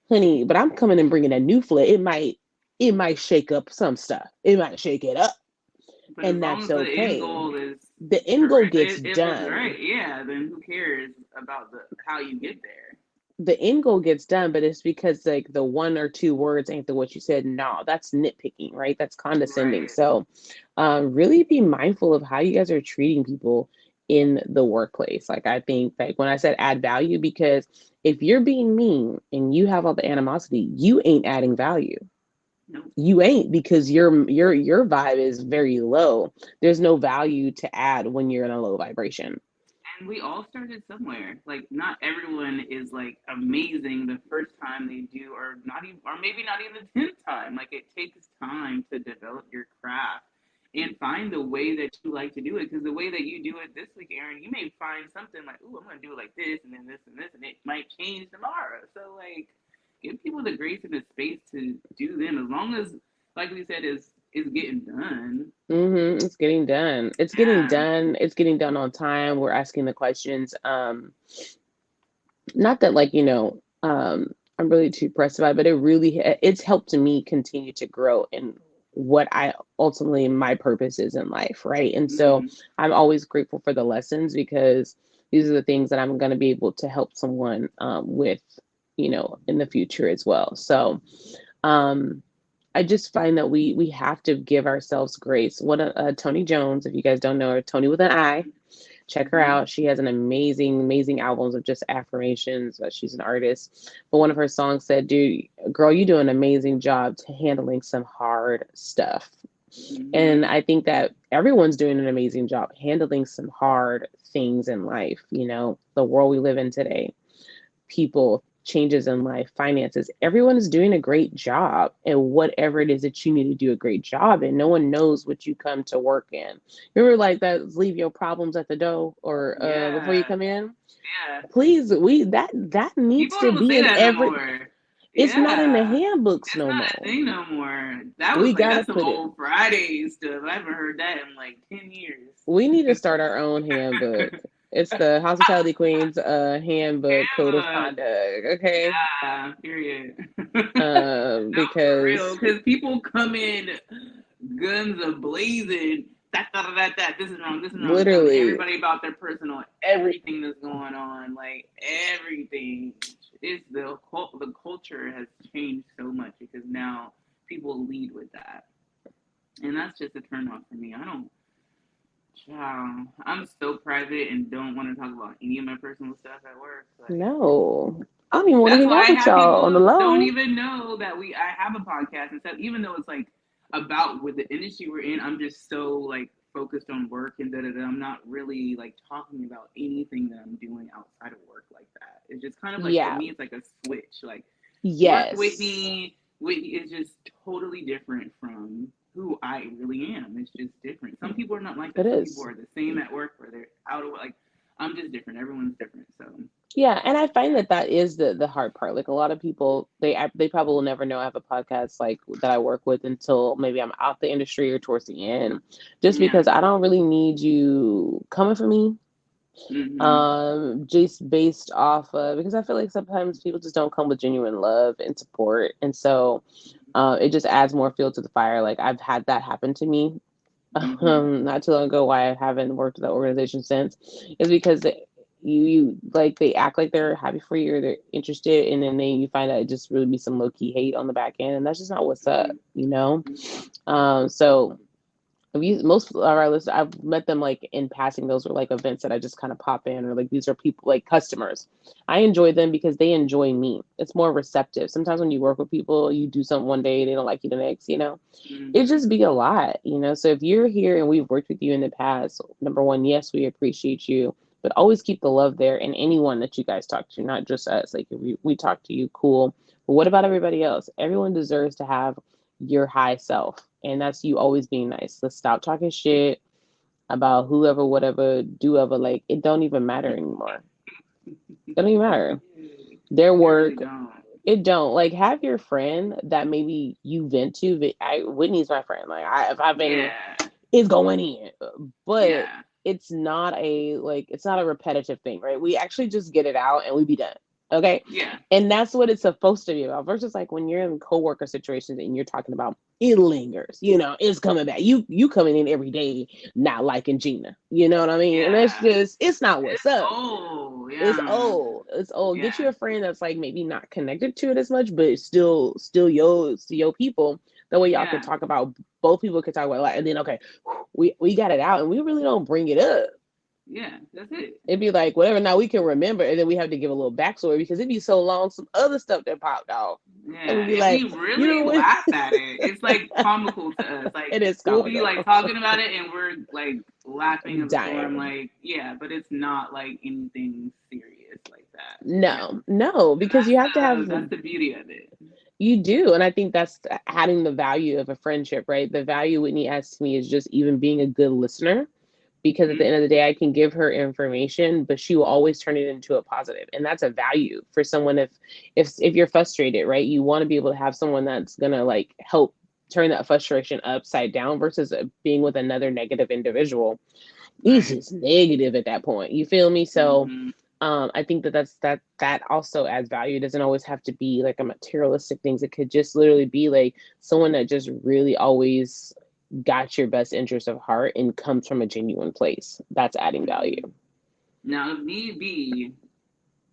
honey, but I'm coming and bringing a new flair. It might shake up some stuff. It might shake it up, But as and long that's as the end okay. goal is the end goal Correct. gets If it's done. right, yeah, then who cares about the how you get there? The end goal gets done, but it's because like the one or two words ain't the what you said. No, that's nitpicking, right? That's condescending. Right. So, really be mindful of how you guys are treating people in the workplace. Like I think like when I said add value, because if you're being mean and you have all the animosity, you ain't adding value. Nope. You ain't, because your vibe is very low. There's no value to add when you're in a low vibration. And we all started somewhere. Like not everyone is like amazing the first time they do, or not even, or maybe not even the 10th time. Like it takes time to develop your craft and find the way that you like to do it. Because the way that you do it this week, Aaron, you may find something like, "Ooh, I'm gonna do it like this, and then this and this," and it might change tomorrow. So like, give people the grace and the space to do them, as long as, like we said, is getting done. It's getting done. It's getting Yeah. done. It's getting done on time. We're asking the questions. Not that like, I'm really too pressed about it, but it's helped me continue to grow in what I ultimately my purpose is in life, right? And so Mm-hmm. I'm always grateful for the lessons, because these are the things that I'm going to be able to help someone with, in the future as well. So um, I just find that we have to give ourselves grace. What Tony Jones, if you guys don't know her, Tony with an I, check her Mm-hmm. out. She has an amazing, amazing albums of just affirmations. She's an artist. But one of her songs said, "Dude, girl, you do an amazing job to handling some hard stuff." And Mm-hmm. I think that everyone's doing an amazing job handling some hard things in life. The world we live in today, people, changes in life, finances, everyone is doing a great job and whatever it is that you need to do a great job in. No one knows what you come to work in. Remember, like that, leave your problems at the door or before you Yeah. come in. Yeah. Please, we that needs People to don't be say in that no every. more. It's not in the Yeah. handbooks It's no not a more. thing no more. That was We like, gotta that's some put it. old Friday stuff. I haven't heard that in like 10 years. We need to start our own handbook. It's the Hospitality Queen's Handbook Code of Yeah. Conduct. Okay, Yeah. Period. No, for real. because Because people come in guns a blazing. That. This is wrong. This is wrong. Telling literally. everybody about their personal, everything that's going on. Like everything. It's the culture has changed so much because now people lead with that, and that's just a turn off for me. I don't. I'm so private and don't want to talk about any of my personal stuff at work. Like No, I don't even want to that's hang why out I with have y'all on the people don't low. even know that I have a podcast and stuff. Even though it's like about with the industry we're in, I'm just so like focused on work and da da da. I'm not really like talking about anything that I'm doing outside of work like that. It's just kind of like for Yeah. me, it's like a switch. Like work Yes, Whitney is just totally different from who I really am. It's just different. Some people are not like it that. Some people is. are the same at work or they're out of like. I'm just different. Everyone's different. So Yeah, and I find that that is the hard part. Like a lot of people, they probably will never know I have a podcast like that I work with until maybe I'm out the industry or towards the end, just yeah. because I don't really need you coming for me. Mhm. Just based off of, because I feel like sometimes people just don't come with genuine love and support, and so it just adds more fuel to the fire. Like I've had that happen to me Mhm. not too long ago. Why I haven't worked with that organization since is because you like they act like they're happy for you or they're interested, and then you find out it just really be some low key hate on the back end, and that's just not what's up, Mhm. you know. Mhm. So most of our listeners, I've met them like in passing. Those are like events that I just kind of pop in, or like these are people like customers. I enjoy them because they enjoy me. It's more receptive. Sometimes when you work with people, you do something one day, they don't like you the next, it Mhm. just be a lot. So if you're here and we've worked with you in the past, number one, yes, we appreciate you, but always keep the love there in anyone that you guys talk to, not just us. Like if we talk to you, cool. But what about everybody else? Everyone deserves to have your high self. And that's you always being nice. Let's stop talking shit about whoever, whatever, do ever. Like it don't even matter anymore. It don't even matter. Their It really work, don't. it don't like have your friend that maybe you vent to. Whitney's my friend. Like if I've been, Yeah. it's going in, but Yeah. it's not a repetitive thing, right? We actually just get it out and we be done. Okay. Yeah. And that's what it's supposed to be about. Versus like when you're in coworker situations and you're talking about it lingers, it's coming back. You coming in every day not liking Gina. You know what I mean? And that's Yeah. just it's not what's It's up. old. It's Yeah. old. It's old. Get Yeah. you a friend that's like maybe not connected to it as much, but still yo people. That way y'all could Yeah. talk about both people could talk about a lot. And then okay, we got it out and we really don't bring it up. Yeah. That's it. It'd be like whatever now we can remember, and then we have to give a little backstory because it'd be so long, some other stuff that popped off. And Yeah, we'd be and like, we really what? laugh at it. It's like comical to us. Like It is we'll be comical. like talking about it and we're like laughing of the storm, Dying. like, yeah, but it's not like anything serious like that. Yeah. No, And because you have to have that's the beauty of it. you do, and I think that's adding the value of a friendship, right? The value Whitney adds to me is just even being a good listener because at the Hmm. end of the day I can give her information but she will always turn it into a positive, and that's a value for someone. If you're frustrated, right, you want to be able to have someone that's gonna like help turn that frustration upside down versus being with another negative individual. He's Right. just negative at that point, you feel me? So Hmm. I think that also adds value. It doesn't always have to be like a materialistic things. It could just literally be like someone that just really always got your best interest of heart and comes from a genuine place. That's adding value. Now, if need be,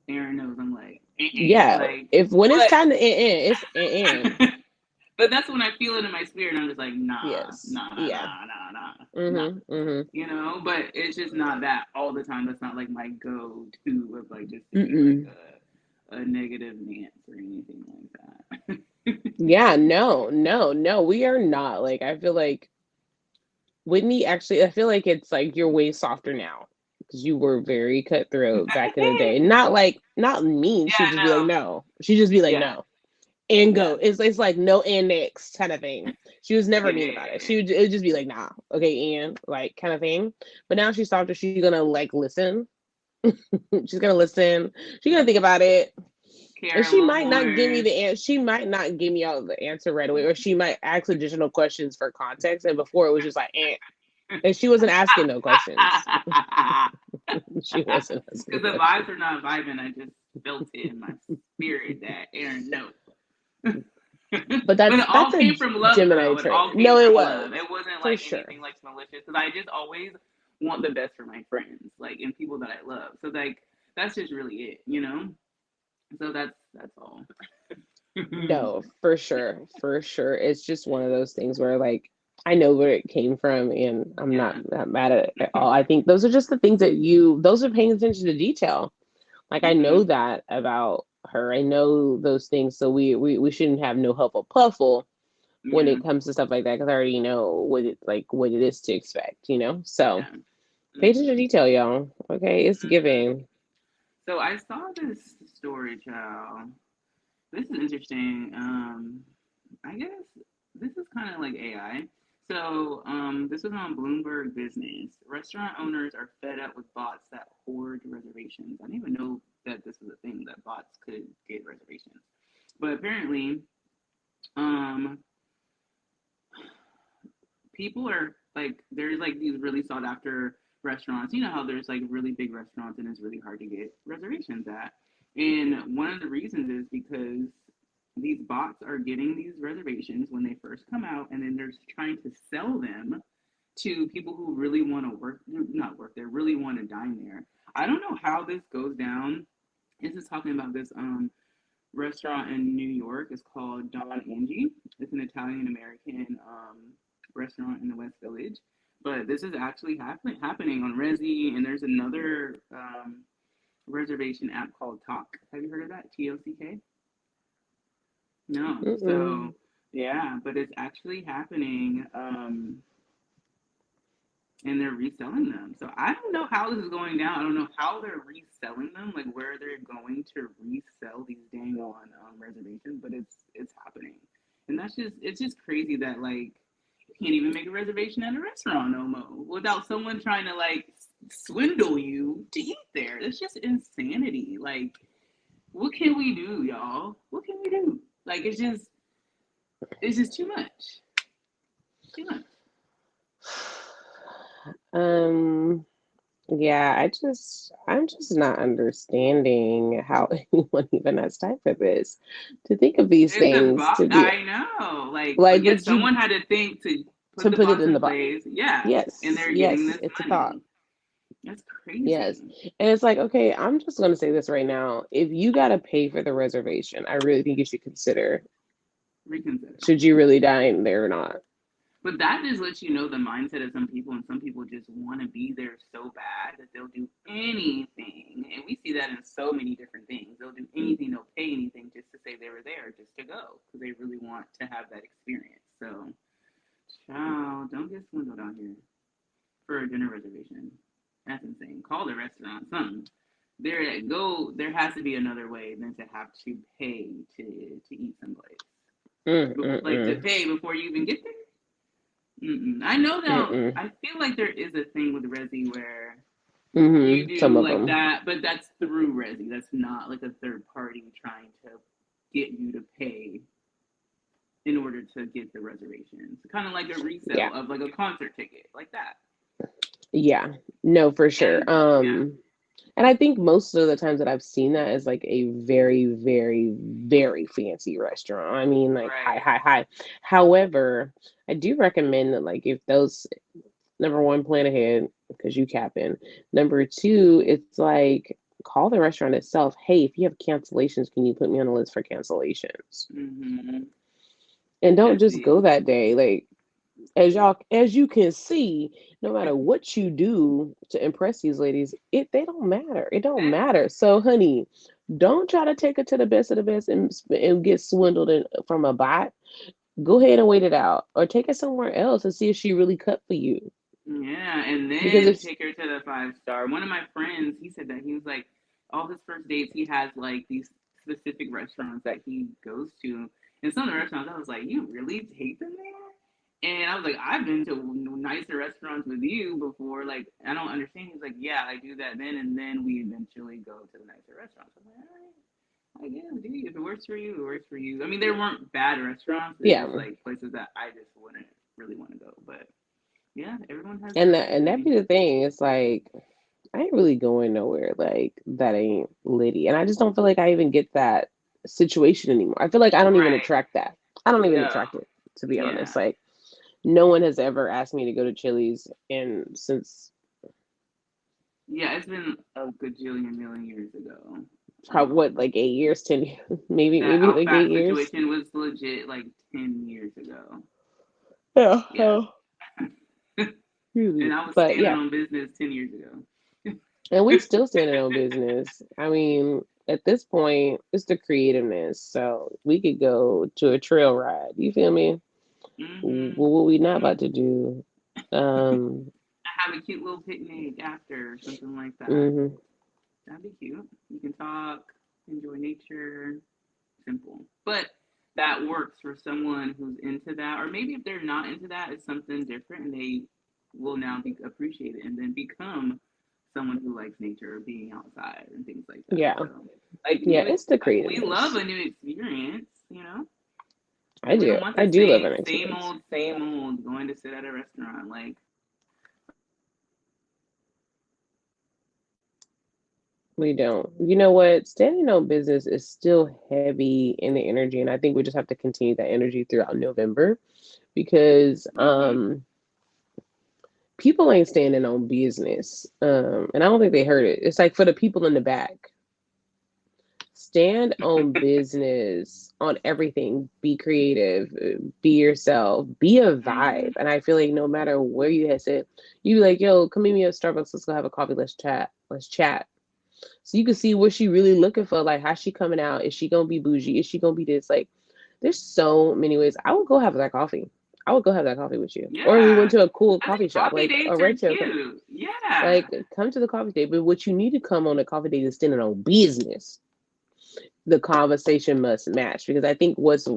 Aaron knows I'm like, Yeah. like, If when it's but time to end, it's end. but that's when I feel it in my spirit. And I'm just like, nah, Yes. nah, nah, Yeah. nah, nah, nah, nah. Mm-hmm. Mm-hmm. But it's just not that all the time. That's not like my go-to of like just to be like Mm-mm. a negative Nance or anything like that. Yeah, no, no, no. We are not. Like I feel like Whitney actually, I feel like it's like you're way softer now because you were very cutthroat back in the day. Not like, not mean. She'd Yeah, just be like, no, no. She'd just be like, yeah, no. And yeah, go. It's like no and next kind of thing. She was never yeah, mean yeah, about it. yeah, It'd just be like, nah, okay, and like kind of thing. But now she's softer. She's gonna like listen. She's gonna listen. She's gonna think about it. And care a she little might not give me more. the answer. She might not give me all the answer right away, or she might ask additional questions for context. And before it was just like, and she wasn't asking no questions. She wasn't asking Because the questions. vibes are not vibing. I just felt it in my spirit that Aaron knows. But But it all that's a came from love, Gemini though. It trait. all came No, it from love. was It wasn't for like sure. anything like malicious. Because I just always want the best for my friends, like and people that I love. So like that's just really it. So that's all. No, for sure, for sure. It's just one of those things where like I know where it came from, and I'm Yeah. not mad at it at all. I think those are just the things that those are paying attention to detail. Like I know Hmm. that about her. I know those things, so we shouldn't have no huffle puffle when Yeah. it comes to stuff like that because I already know what it is to expect. So Yeah. pay attention to Hmm. detail, y'all. Okay, it's Hmm. giving. So I saw this story, child. This is interesting. I guess this is kind of like AI. So, this was on Bloomberg Business. Restaurant owners are fed up with bots that hoard reservations. I didn't even know that this was a thing that bots could get reservations. But apparently, um, people are like, there's like these really sought after restaurants. You know how there's like really big restaurants and it's really hard to get reservations at. And one of the reasons is because these bots are getting these reservations when they first come out, and then they're trying to sell them to people who really want to work, not work there, really want to dine there. I don't know how this goes down. This is talking about this restaurant in New York. It's called Don Angie. It's an Italian American restaurant in the West Village. But this is actually happening on Resi, and there's another reservation app called Talk. Have you heard of that? TOCK? No. So Mm-mm. yeah, but it's actually happening. And they're reselling them. So I don't know how this is going down. I don't know how they're reselling them, like where they're going to resell these dang on reservations, but it's happening, and it's just crazy that like you can't even make a reservation at a restaurant no more without someone trying to like swindle you to eat there. It's just insanity. Like, what can we do, y'all? What can we do? Like, it's just too much. Too much. Um, Yeah, I'm just not understanding how anyone even has time for this. To think of these It's a things box. to be I know. Like, but like, yet but you someone had to think to put to the put it box in in the box. place. Yeah, and Yes, they're getting yes, this it's a thought. money. That's Yes. crazy. And it's like, okay, I'm just going to say this right now. If you got to pay for the reservation, I really think you should consider Reconsider. should you really dine there or not. But that just lets you know the mindset of some people, and some people just want to be there so bad that they'll do anything. And we see that in so many different things. They'll do anything, they'll pay anything just to say they were there, just to go, because they really want to have that experience. So, child, don't get swindled out here for a dinner reservation. That's insane. Call the restaurant, something. There has to be another way than to have to pay to eat someplace. Mm, mm, Like to mm, pay before you even get there. Mm-mm. I know that. mm, I feel like there is a thing with Resi where you Some do of like them. that, but that's through Resi. That's not like a third party trying to get you to pay in order to get the reservations. Kind of like a Yeah. resale of like a concert ticket, like that. Yeah. No, for sure. And yeah, And I think most of the times that I've seen that is like a very, very, very fancy restaurant. I mean, like high, right. high, high. However, I do recommend that, like, if those number one, plan ahead because you capping. Number two, it's like call the restaurant itself. Hey, if you have cancellations, can you put me on the list for cancellations? Mm-hmm. And don't Cause just go see, that day. Like as you can see, no matter what you do to impress these ladies, they don't matter. It don't matter. So, honey, don't try to take it to the best of the best and get swindled from a bot. Go ahead and wait it out, or take it somewhere else and see if she really cut for you. yeah, and Because then if take her to the 5 star. One of my friends, he said that he was like, all his first dates, he has like these specific restaurants that he goes to. And some of the restaurants, I was like, you really take them there? And I was like, I've been to nicer restaurants with you before. Like, I don't understand. He's like, yeah, I do that then, and then we eventually go to the nicer restaurants. I'm like, all right, I guess, dude, if it works for you, it works for you. I mean, there weren't bad restaurants. They're yeah, just like places that I just wouldn't really want to go. But yeah, everyone has and their that own and that thing. be the thing. It's like I ain't really going nowhere like that ain't Liddy. And I just don't feel like I even get that situation anymore. I feel like I don't even Right. attract that. I don't even No. attract it, to be Yeah. honest. Like no one has ever asked me to go to Chili's and since Yeah, it's been a gajillion million years ago. probably what, like 8 years, 10 years, That maybe like Outback 8 years. situation was legit like 10 years ago. Yeah. Yeah. Really. And I was But standing yeah. on business 10 years ago. And we still standing on business. I mean, at this point, it's the creativeness. So we could go to a trail ride. You feel me? Mm-hmm. What we not about to do? Um, Have a cute little picnic after, something like that. mhm. That'd be cute. You can talk, enjoy nature. Simple. But that works for someone who's into that, or maybe if they're not into that, it's something different, and they will now be appreciate it and then become someone who likes nature or being outside and things like that. Yeah, So, like yeah. new, It's the we love creativeness. a new experience, you know. I We do. don't want I the do love an same experience. old, same old going to sit at a restaurant. Like, We don't. You know what? Standing on business is still heavy in the energy, and I think we just have to continue that energy throughout November because mm-hmm. people ain't standing on business. And I don't think they heard it. It's like for the people in the back. Stand on business on everything. Be creative, be yourself, be a Mm-hmm. vibe. And I feel like no matter where you have sit, you be like, yo, come meet me at Starbucks, let's go have a coffee, let's chat. Let's chat. So you can see what she really looking for, like how's she coming out? Is she gonna be bougie? Is she gonna be this? Like, there's so many ways. I would go have that coffee. I would go have that coffee with you. Or we went Yeah, to a cool I think coffee shop, coffee like a dates are retro. cute. Yeah. Like, come to the coffee date. But what you need to come on the coffee date is standing on business. The conversation must match because I think what's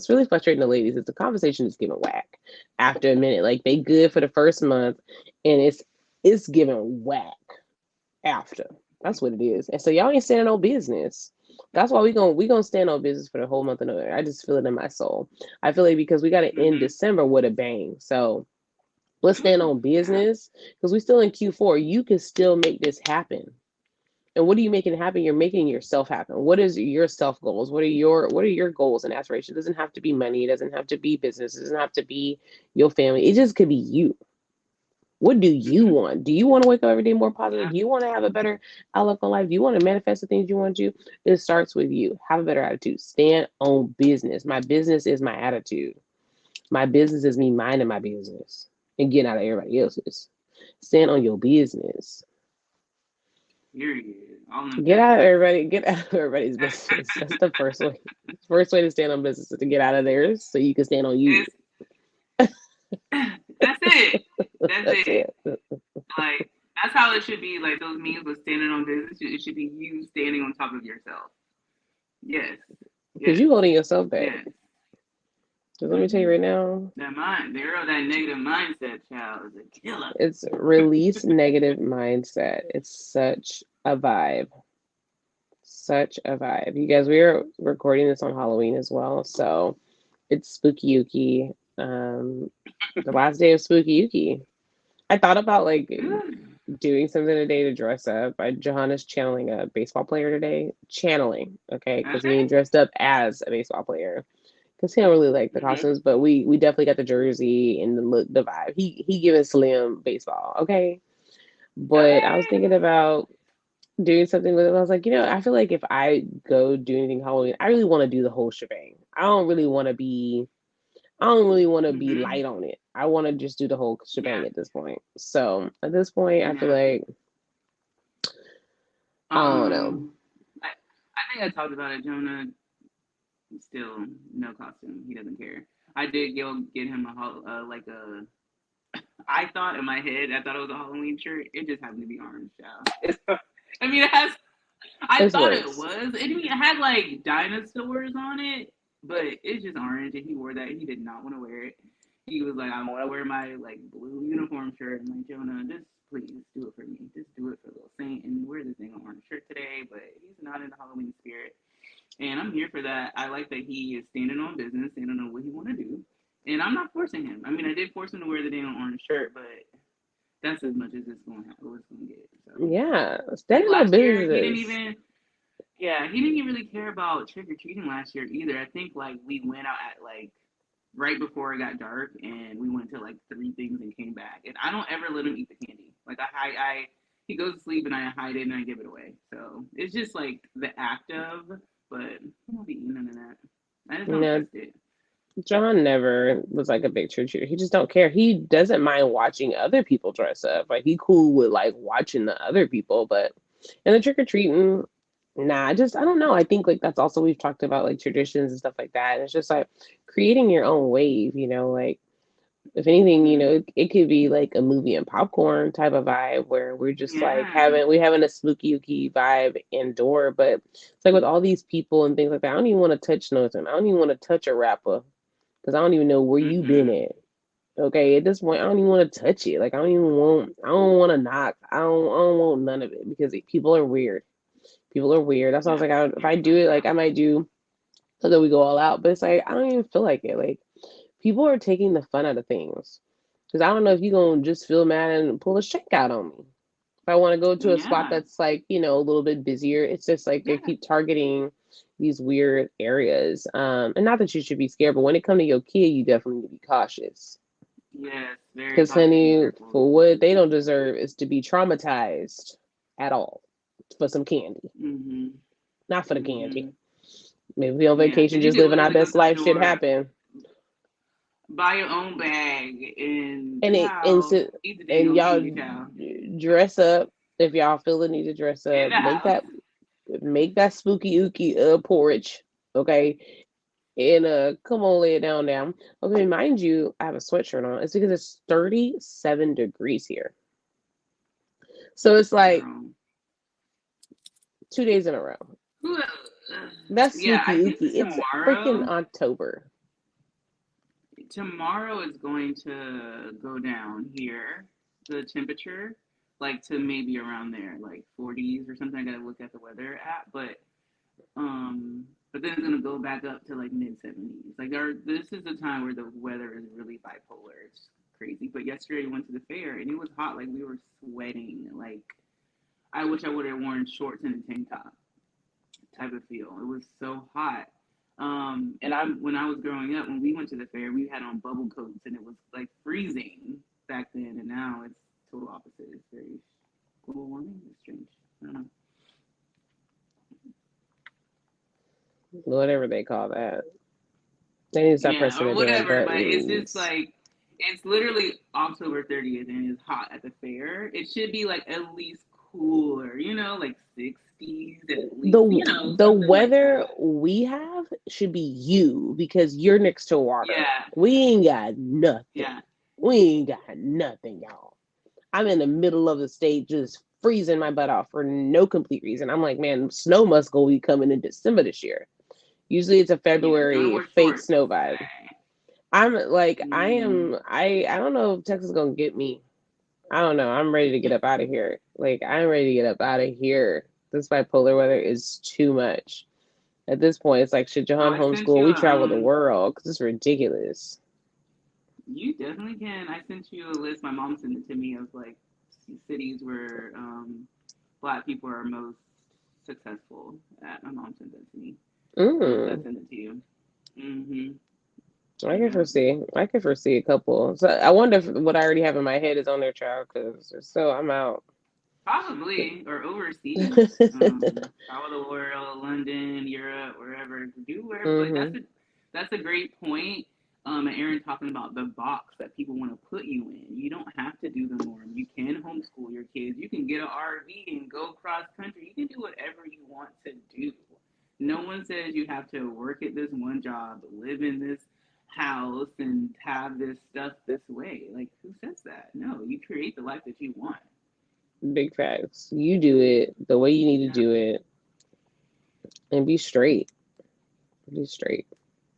really frustrating the ladies is the conversation is giving whack after a minute. Like they good for the first month, and it's giving whack after. That's what it is. And so y'all ain't standing on business. That's why we gonna stand on business for the whole month of November. I just feel it in my soul. I feel like because we got to end Mm-hmm. December with a bang. So Let's stand Ooh, on yeah. business because we still in Q4. You can still make this happen. And what are you making happen? You're making yourself happen. What is your self goals? What are your goals and aspirations? It doesn't have to be money. It doesn't have to be business. It doesn't have to be your family. It just could be you. What do you Mm-hmm. want? Do you want to wake up every day more positive? Yeah. Do you want to have a better outlook on life? Do you want to manifest the things you want to do? It starts with you. Have a better attitude. Stand on business. My business is my attitude. My business is me minding my business and getting out of everybody else's. Stand on your business. Period. All in Get out of business. everybody. Get out of everybody's business. That's the first way. First way to stand on business is to get out of theirs so you can stand on you. It's that's it. That's That's it. it. Like that's how it should be. Like those memes with standing on business. It should be you standing on top of yourself. Yes. Because Yes. you holding yourself back. Yes. Because let me tell you Mm-hmm. right now, That mind, that negative mindset, child, is a killer. it's release negative mindset. It's such a vibe. Such a vibe. You guys, we are recording this on Halloween as well. So it's Spooky Yuki. The last day of Spooky Yuki. I thought about like doing something today to dress up. Johanna's channeling a baseball player today. Channeling, okay, because Okay. getting dressed up as a baseball player. Because he don't really like the Mm-hmm. costumes, but we definitely got the jersey and the look, the vibe. He giving Slim baseball, okay. But I was Okay. thinking about doing something with it. I was like, I feel like if I go do anything Halloween, I really want to do the whole shebang. I don't really want to be Mm-hmm. light on it. I want to just do the whole Yeah. shebang at this point. So at this point, I feel Yeah. like I don't know. Um, I think I talked about it. Jonah still no costume. He doesn't care. I did go get him like a. I thought in my head I thought it was a Halloween shirt. It just happened to be orange, child. I mean, it has. I This thought it works. was. It had like dinosaurs on it, but it's just orange, and he wore that. He did not want to wear it. He was like, "I want to wear my like blue uniform shirt." I'm like, Jonah, just please do it for me. Just do it for little Saint and wear this thing orange shirt today. But he's not in the Halloween spirit, and I'm here for that. I like that he is standing on business, standing on what he want to do, and I'm not forcing him. I mean, I did force him to wear the damn orange shirt, but that's as much as it's gonna have, it's gonna get. So, Yeah, like standing on last year, he didn't business. even. Yeah, he didn't even really care about trick or treating last year either. I think like we went out at like right before it got dark, and we went to like three things and came back. And I don't ever let him eat the candy. Like I he goes to sleep and I hide it and I give it away. So it's just like the act of, but he won't be eating none of that. I just don't No, trust it. John never was like a big trick treater. He just don't care. He doesn't mind watching other people dress up. Like he cool with like watching the other people, but and the trick or treating, nah. I don't know. I think like that's also we've talked about like traditions and stuff like that. And it's just like creating your own wave. Like if anything, Mm. it could be like a movie and popcorn type of vibe where we're just like Yeah. we're having a spooky ooky vibe indoor, but it's like with all these people and things like that. I don't even want to touch nothing. I don't even want to touch a rapper because I don't even know where you been Mm-mm. at. Okay, at this point, I don't even want to touch it. Like I don't want to knock. I don't want none of it because people are weird. People are weird. That's why I was Yeah. like, if I Yeah. do That's it, true. like I might do so that we go all out. But it's like I don't even feel like it. Like people are taking the fun out of things because I don't know if you're gonna just feel mad and pull a shank out on me. If I want to go to a spot Yeah. that's like a little bit busier, it's just like they Yeah. keep targeting these weird areas. And not that you should be scared, but when it comes to your kid, you definitely need to be cautious. Yes. Very Because, cautious and honey, careful. for what they don't deserve is to be traumatized at all for some candy. Mhm. Not for the candy. Mhm. Maybe we on Yeah, vacation, because you just could living our literally come best to the life. Shit door, happen. buy your own bag, and And it and chow, so, eat the and dang y'all candy, chow. dress up if y'all feel the need to dress In up. the house. Make that spooky ooky porridge. Okay. And come on, lay it down now. Okay, mind you, I have a sweatshirt on. It's because it's 37 degrees here. So it's like Girl. 2 days in a row. Who? That's Yeah, spooky I think ooky. It's freaking tomorrow. October. Tomorrow is going to go down here. The temperature, like to maybe around there, like 40s or something. I gotta look at the weather app, um, but then it's gonna go back up to like mid 70s. Like this is the time where the weather is really bipolar. It's crazy. But yesterday we went to the fair and it was hot. Like we were sweating. Like I wish I would have worn shorts and a tank top type of feel. It was so hot. And I when I was growing up, when we went to the fair, we had on bubble coats and it was like freezing back then. And now it's total opposite. It's very global warming. It's strange. I don't know. Whatever they call that. They need to stop Yeah, pressing or the damn whatever. But it's just buttons. like it's literally October 30th and it's hot at the fair. It should be like at least cooler, like 60s at least, The something like weather that. we have should be you because you're next to water. Yeah, We ain't got nothing. yeah, We ain't got nothing, y'all. I'm in the middle of the state just freezing my butt off for no complete reason. I'm like, man, snow must go be coming in December this year. Usually it's a yeah. Don't February wear fake shorts. snow vibe. I'm like, Mm-hmm. I don't know if Texas is gonna get me. I don't know. I'm ready to get up out of here. Like, I'm ready to get up out of here. This bipolar weather is too much. At this point, it's like, should Oh, Jahan I sent homeschool? you We a travel the world because it's ridiculous. You definitely can. I sent you a list. My mom sent it to me of like cities where Black people are most successful at. My mom sent that to me. Once I Mm, send it to you. Mhm. I can Yeah. foresee. I can foresee a couple. So I wonder if what I already have in my head is on their child because so I'm out. Probably or overseas. Travel the world, London, Europe, wherever. Do wherever. But Hmm. that's a great point. And Aaron talking about the box that people want to put you in. You don't have to do the norm. You can homeschool your kids. You can get an RV and go cross country. You can do whatever you want to do. No one says you have to work at this one job, live in this house, and have this stuff this way. Like, who says that? No, you create the life that you want. Big facts. You do it the way you need to Yeah. do it and be straight. Be straight.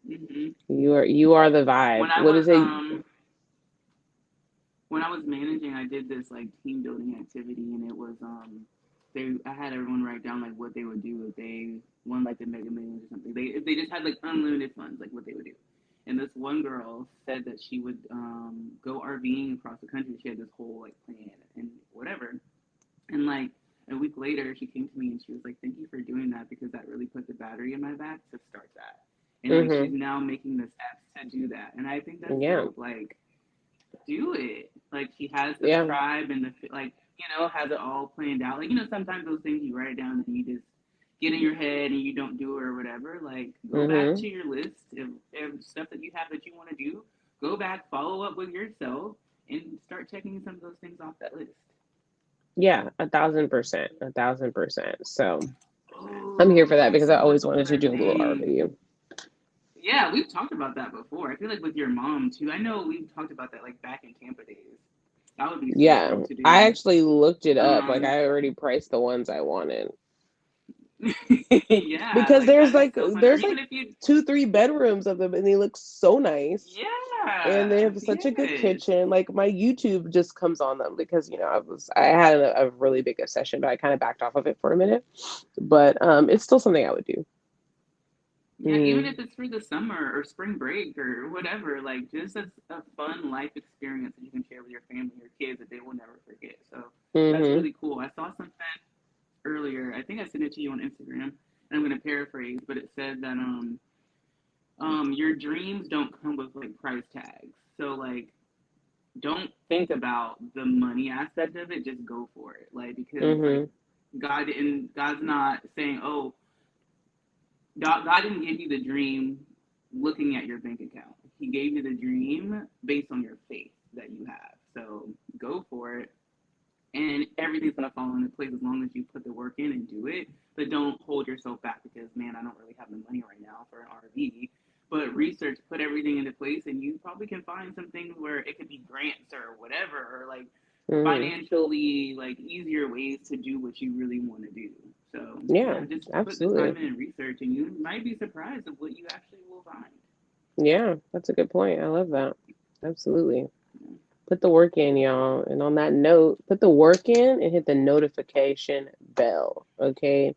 hmm You are the vibe. When I What is was it? when I was managing, I did this like team building activity, and it was they I had everyone write down like what they would do if they won like the Mega Millions or something. They if they just had like unlimited funds, like what they would do. And this one girl said that she would go RVing across the country. She had this whole like plan and whatever. And like a week later, she came to me and she was like, "Thank you for doing that because that really put the battery in my back to start that." And like she's Hmm. now making the steps to do that, and I think that's Yeah. dope. Like, do it. Like she has the Yeah. tribe and the like, has it all planned out. Like sometimes those things you write it down and you just get in your head and you don't do it or whatever. Like, go back Hmm. to your list of stuff that you have that you want to do. Go back, follow up with yourself, and start checking some of those things off that list. Yeah. 1,000%. 1,000%. So I'm here for Oh, that I because I saw this always wanted to other do a little thing. RV. Yeah, we've talked about that before. I feel like with your mom too. I know we've talked about that like back in Tampa days. That would be so Yeah. cool to I do. actually looked it up. Like Um, I already priced the ones I wanted. yeah, Because like there's that is like so fun. Or there's even like if you, two, three bedrooms of them and they look so nice. And they yeah, have such a good yes, kitchen. Like my YouTube just comes on them because I had a really big obsession, but I kind of backed off of it for a minute. But it's still something I would do. yeah. Even Mm-hmm. if it's for the summer or spring break or whatever, like just a fun life experience that you can share with your family or kids that they will never forget. So that's Mm-hmm. really cool. I saw something earlier. I think I sent it to you on Instagram, and I'm gonna paraphrase, but it said that your dreams don't come with like price tags. So like don't think about the money aspect of it. Just go for it. Like because like Mm-hmm. God's not saying, oh, God didn't give you the dream looking at your bank account. He gave you the dream based on your faith that you have. So go for it, and everything's gonna fall into place as long as you put the work in and do it. But don't hold yourself back because man, I don't really have the money right now for an RV. But research, put everything into place, and you probably can find some things where it could be grants or whatever, or like Mm-hmm. financially like easier ways to do what you really want to do. So Yeah, yeah, just put the absolutely. time in and research, and you might be surprised of what you actually will find. Yeah, that's a good point. I love that. Absolutely. Yeah. Put the work in, y'all. And on that note, put the work in and hit the notification bell. Okay.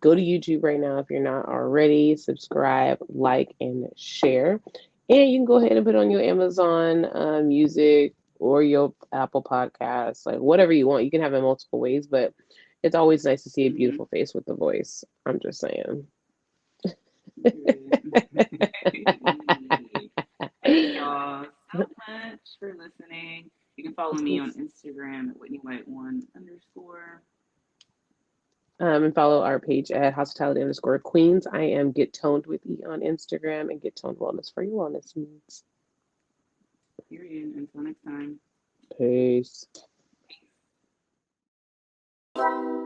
Go to YouTube right now if you're not already. Subscribe, like, and share. And you can go ahead and put on your Amazon Music. or your Apple Podcasts, like whatever you want. You can have it multiple ways, but it's always nice to see a Mm-hmm. beautiful face with the voice. I'm just saying. Thank y'all so much for listening. You can follow me on Instagram at Whitney White one underscore. And follow our page at hospitality underscore queens. I am Get Toned with E on Instagram and Get Toned Wellness for your wellness needs. Period. Until next time. Peace. Peace.